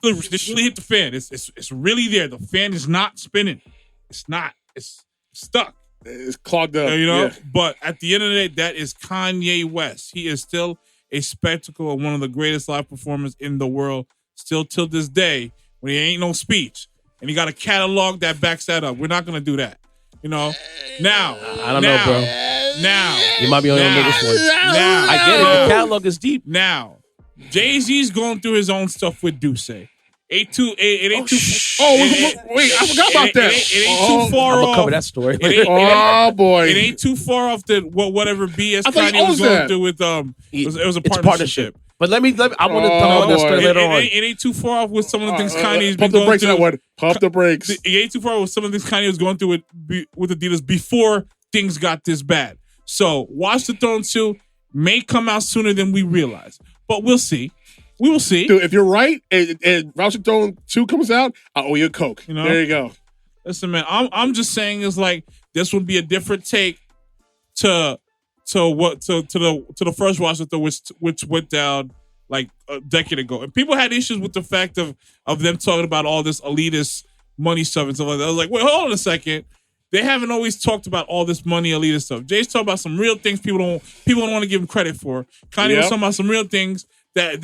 this really hit the fan. It's really there. The fan is not spinning. It's not. It's stuck. It's clogged up. Yeah. But at the end of the day, that is Kanye West. He is still a spectacle and one of the greatest live performers in the world. Still till this day, when he ain't no speech, and he got a catalog that backs that up. We're not gonna do that. Now. I don't know, bro. Now. You might be on this one. Now. I get it. The catalog is deep. Now. Jay-Z's going through his own stuff with Duce. Wait, I forgot about that. It ain't too far off. I'm gonna cover that story. Boy. It ain't too far off whatever BS Kanye was going through with it was a partnership. But let me. I want to talk about that story later on. It ain't too far off with some of the things Kanye's been going through. Pump the brakes through. that one. Pump the brakes. It ain't too far with some of the things Kanye was going through with Adidas before things got this bad. So Watch the Throne 2 may come out sooner than we realize. But we'll see. We will see. Dude, if you're right and Watch the Throne 2 comes out, I owe you a Coke. There you go. Listen, man, I'm just saying is like this would be a different take to the first Watch the Throne, which went down like a decade ago. And people had issues with the fact of them talking about all this elitist money stuff and stuff like that. I was like, wait, hold on a second. They haven't always talked about all this money elitist stuff. Jay's talking about some real things people don't want to give him credit for. Kanye was talking about some real things that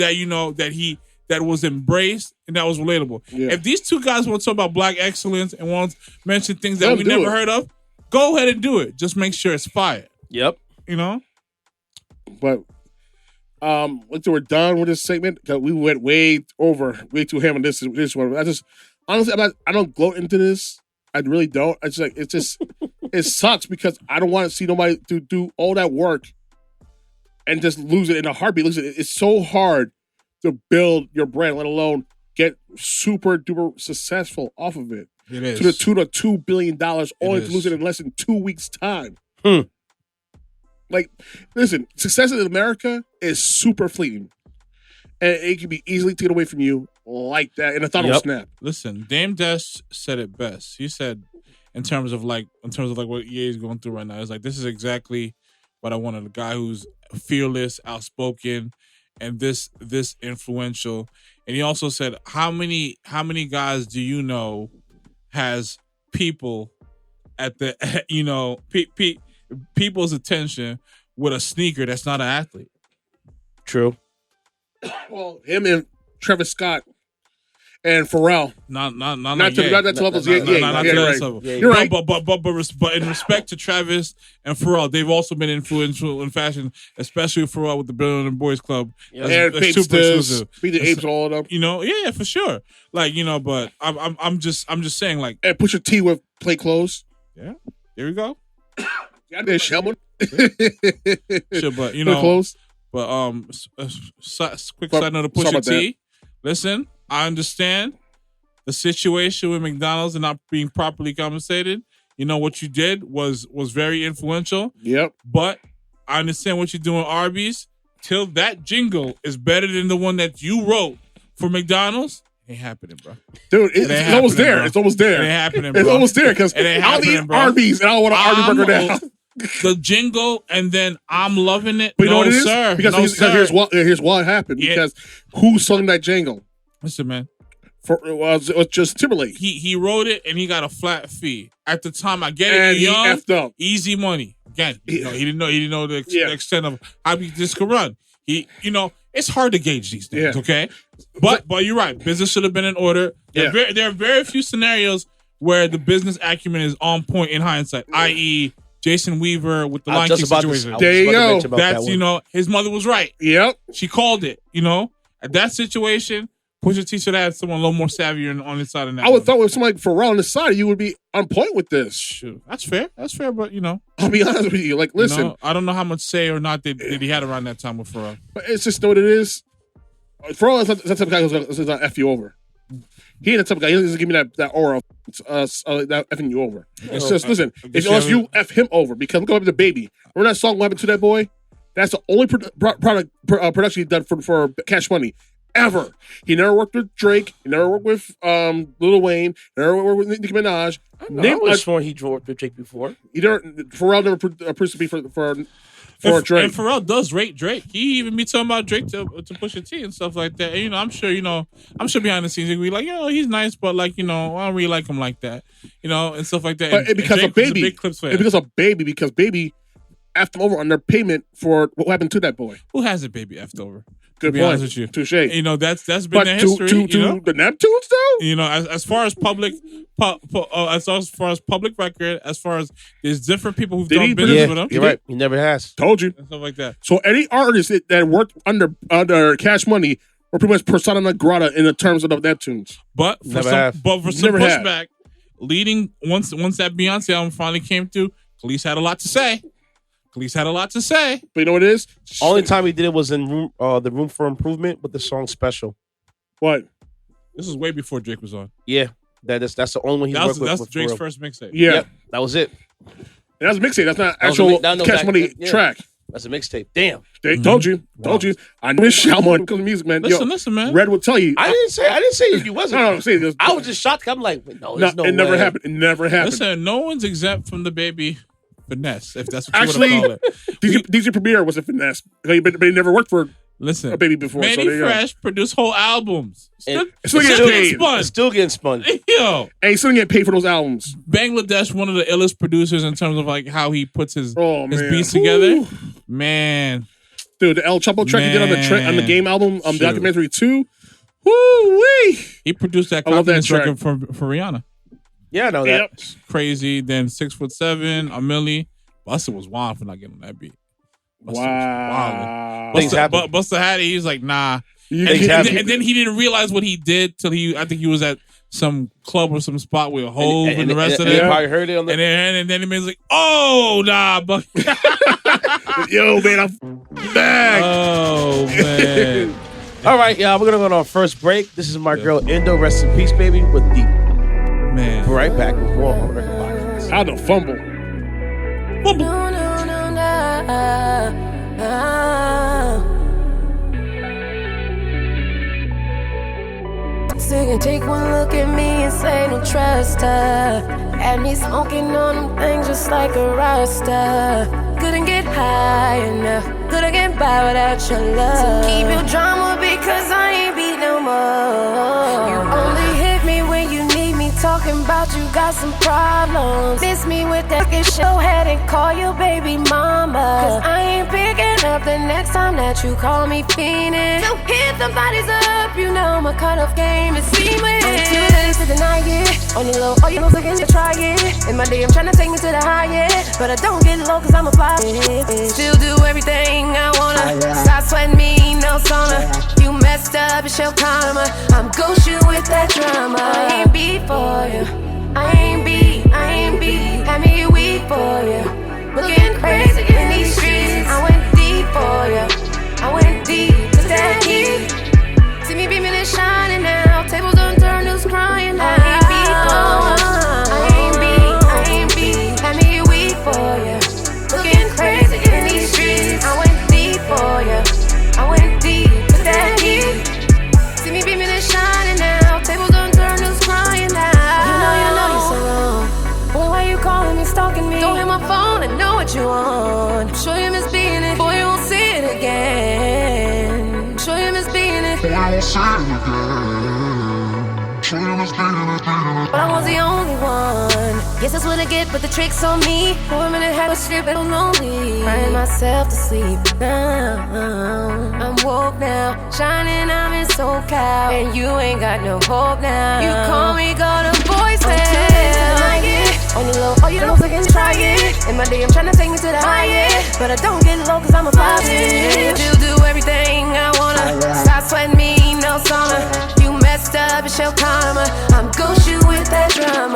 was embraced and that was relatable. Yeah. If these two guys want to talk about black excellence and want to mention things that we never heard of, go ahead and do it. Just make sure it's fire. Yep. But we're done with this segment because we went way too ham on this one. I don't gloat into this. I really don't. It sucks because I don't want to see nobody to do all that work and just lose it in a heartbeat. Listen, it's so hard to build your brand, let alone get super duper successful off of it. It is. To the tune of $2 billion, only to lose it in less than 2 weeks' time. Like, listen, success in America is super fleeting. And it can be easily taken away from you like that in a thought of snap. Listen, Dame Dash said it best. He said, in terms of like what EA is going through right now. It's like this is exactly what I wanted. A guy who's fearless, outspoken, and this influential. And he also said, how many guys do you know has people at the people's attention with a sneaker that's not an athlete? True. Well, him and Travis Scott and Pharrell. Not to that level. You're right. But in respect to Travis and Pharrell, they've also been influential in fashion, especially Pharrell with the Billionaire Boys Club. And Beat the Apes, all of them. Yeah, for sure. Like, but I'm just saying, like, and Pusha T with Play Clothes. Yeah, there we go. Yeah, there's Shelman. Sure, but Play Clothes. But quick side note to Pusha T. Listen, I understand the situation with McDonald's and not being properly compensated. What you did was very influential. Yep. But I understand what you're doing, Arby's. Till that jingle is better than the one that you wrote for McDonald's. Ain't happening, bro. Dude, it's almost there. Bro. It's almost there. It ain't happening, bro. It's almost there because I'll eat Arby's and I don't want an Arby burger now. The jingle and then I'm loving it. But you know what it is? Sir. Because here's what happened. Yeah. Because who sung that jingle? Listen, man. It was just Timberlake. He wrote it and he got a flat fee. At the time, I get it. And young, he effed up. Easy money. Again, he didn't know the extent of how this could run. It's hard to gauge these things, okay? But you're right. Business should have been in order. There are very few scenarios where the business acumen is on point in hindsight, i.e., Jason Weaver with the Lion King situation. There you go. That's, his mother was right. Yep. She called it, At that situation, Pusha T should have had someone a little more savvy on his side of that. I would thought with somebody like Pharrell on the side, you would be on point with this. Shoot. That's fair, but, I'll be honest with you. Like, listen. I don't know how much say or not that he had around that time with Pharrell. But it's just what it is. Pharrell is that type of guy who's going to F you over. He ain't the type of guy. He doesn't give me that aura that effing you over. It's just, listen, unless you F him over, because look what happened to Baby. Remember that song, What Happened to That Boy? That's the only production he done for Cash Money ever. He never worked with Drake. He never worked with Lil Wayne. Never worked with Nicki Minaj. I was sworn he worked with Drake before. Pharrell never produced a beat for Drake. And Pharrell does rate Drake. He even be talking about Drake to Pusha T and stuff like that. And, I'm sure behind the scenes he'd be like, he's nice, but like, I don't really like him like that, and stuff like that. But because of Baby, because Baby effed him over on their payment for What Happened to That Boy. Who hasn't Baby effed over? Good point. Honest with you. Touche. That's been the history. To the Neptunes though. As far as public, as far as public record, as far as there's different people who've done business with him. You're right. He never has. Told you. And stuff like that. So any artist that worked under Cash Money were pretty much persona non grata in the terms of the Neptunes. But for some pushback, leading once that Beyonce album finally came through, Khalees had a lot to say. But you know what it is? Only time he did it was in the Room for Improvement with the song Special. What? This was way before Drake was on. Yeah, that's the only one he worked with. That's Drake's first mixtape. Yeah, yep, that was it. And that's a mixtape. That's not actual Cash Money track. That's a mixtape. Damn. Told you. I know it's Shalman because of music, man. Listen, man. Red will tell you. I didn't say if you wasn't. No, I'm saying this. I was just shocked. I'm like, no, there's no it never way. happened. It never happened. Listen, no one's exempt from the Baby finesse, if that's what you want to call it. DJ Premier was a finesse, but he never worked for a Baby before. Manny Fresh produced whole albums. Still getting spun. Yo. And he's still getting paid for those albums. Bangladesh, one of the illest producers in terms of like how he puts his beats together. Man. Dude, the El Chapo track he did on the Game album, Documentary 2. Woo-wee! He produced that confidence record for Rihanna. Yeah, I know that. Yep. Crazy. Then 6'7", a Millie. Busta was wild for not getting on that beat. Wow. Busta had it. He was like, nah. And then he didn't realize what he did till I think he was at some club or some spot with Hove and the rest of them. He probably heard it on the... And then he was like, oh, nah. But yo, man, I'm back. Oh, man. All right, y'all. We're going to go on our first break. This is my girl, Indo. Rest in peace, baby, with Deep. Man. We're right back with more on Record Podcast. How the fumble. sick and take one look at me and say don't trust her. Had me smoking on them things just like a Rasta. Couldn't get high enough, couldn't get by without your love. So keep your drama because I ain't beat no more. You only hit me when you need me, talking about you got some problems. Miss me with that good shit, go ahead and call your baby mama. Cause I ain't picking up the next time that you call me fiendin'. So hit them bodies up, you know my cutoff game is seamless. I'm too late to deny it. On your low, all you know again to try it. In my day I'm tryna take me to the highest, but I don't get low cause I'm a fly. Still do everything I wanna. Stop sweating me, no sauna. You messed up, it's your karma. I'm ghost you with that drama. I ain't beat for you. I ain't beat. Had me weak for you. Looking crazy in these streets. I went deep for you. I went deep to that heat. See me beaming and shining now. Tables don't turn, who's crying now. I ain't beat. Had me weak for you. Looking crazy in these streets. I went deep for you. I went deep to that heat. See me beaming and shining now. Tables don't turn, who's crying now. You know you're so wrong. Boy, why you calling me, stalking me? Don't hit my phone, I know what you want. Show you miss being it, boy, you won't see it again. Show you miss being it, boy, I won't see it again. Show you miss being it, but I was the only one. Guess that's what I get, but the trick's on me. For a minute, had a strip, but I'm lonely. Crying myself to sleep now. I'm woke now, shining, I'm in SoCal. And you ain't got no hope now. You call me, got a voicemail. On your low, all you know again, try it. In my day, I'm tryna take me to the highest, but I don't get low cause I'm a fly bitch. Still do everything I wanna. Stop sweating me, no sauna. You messed up, it's your karma. I'm ghost you with that drama.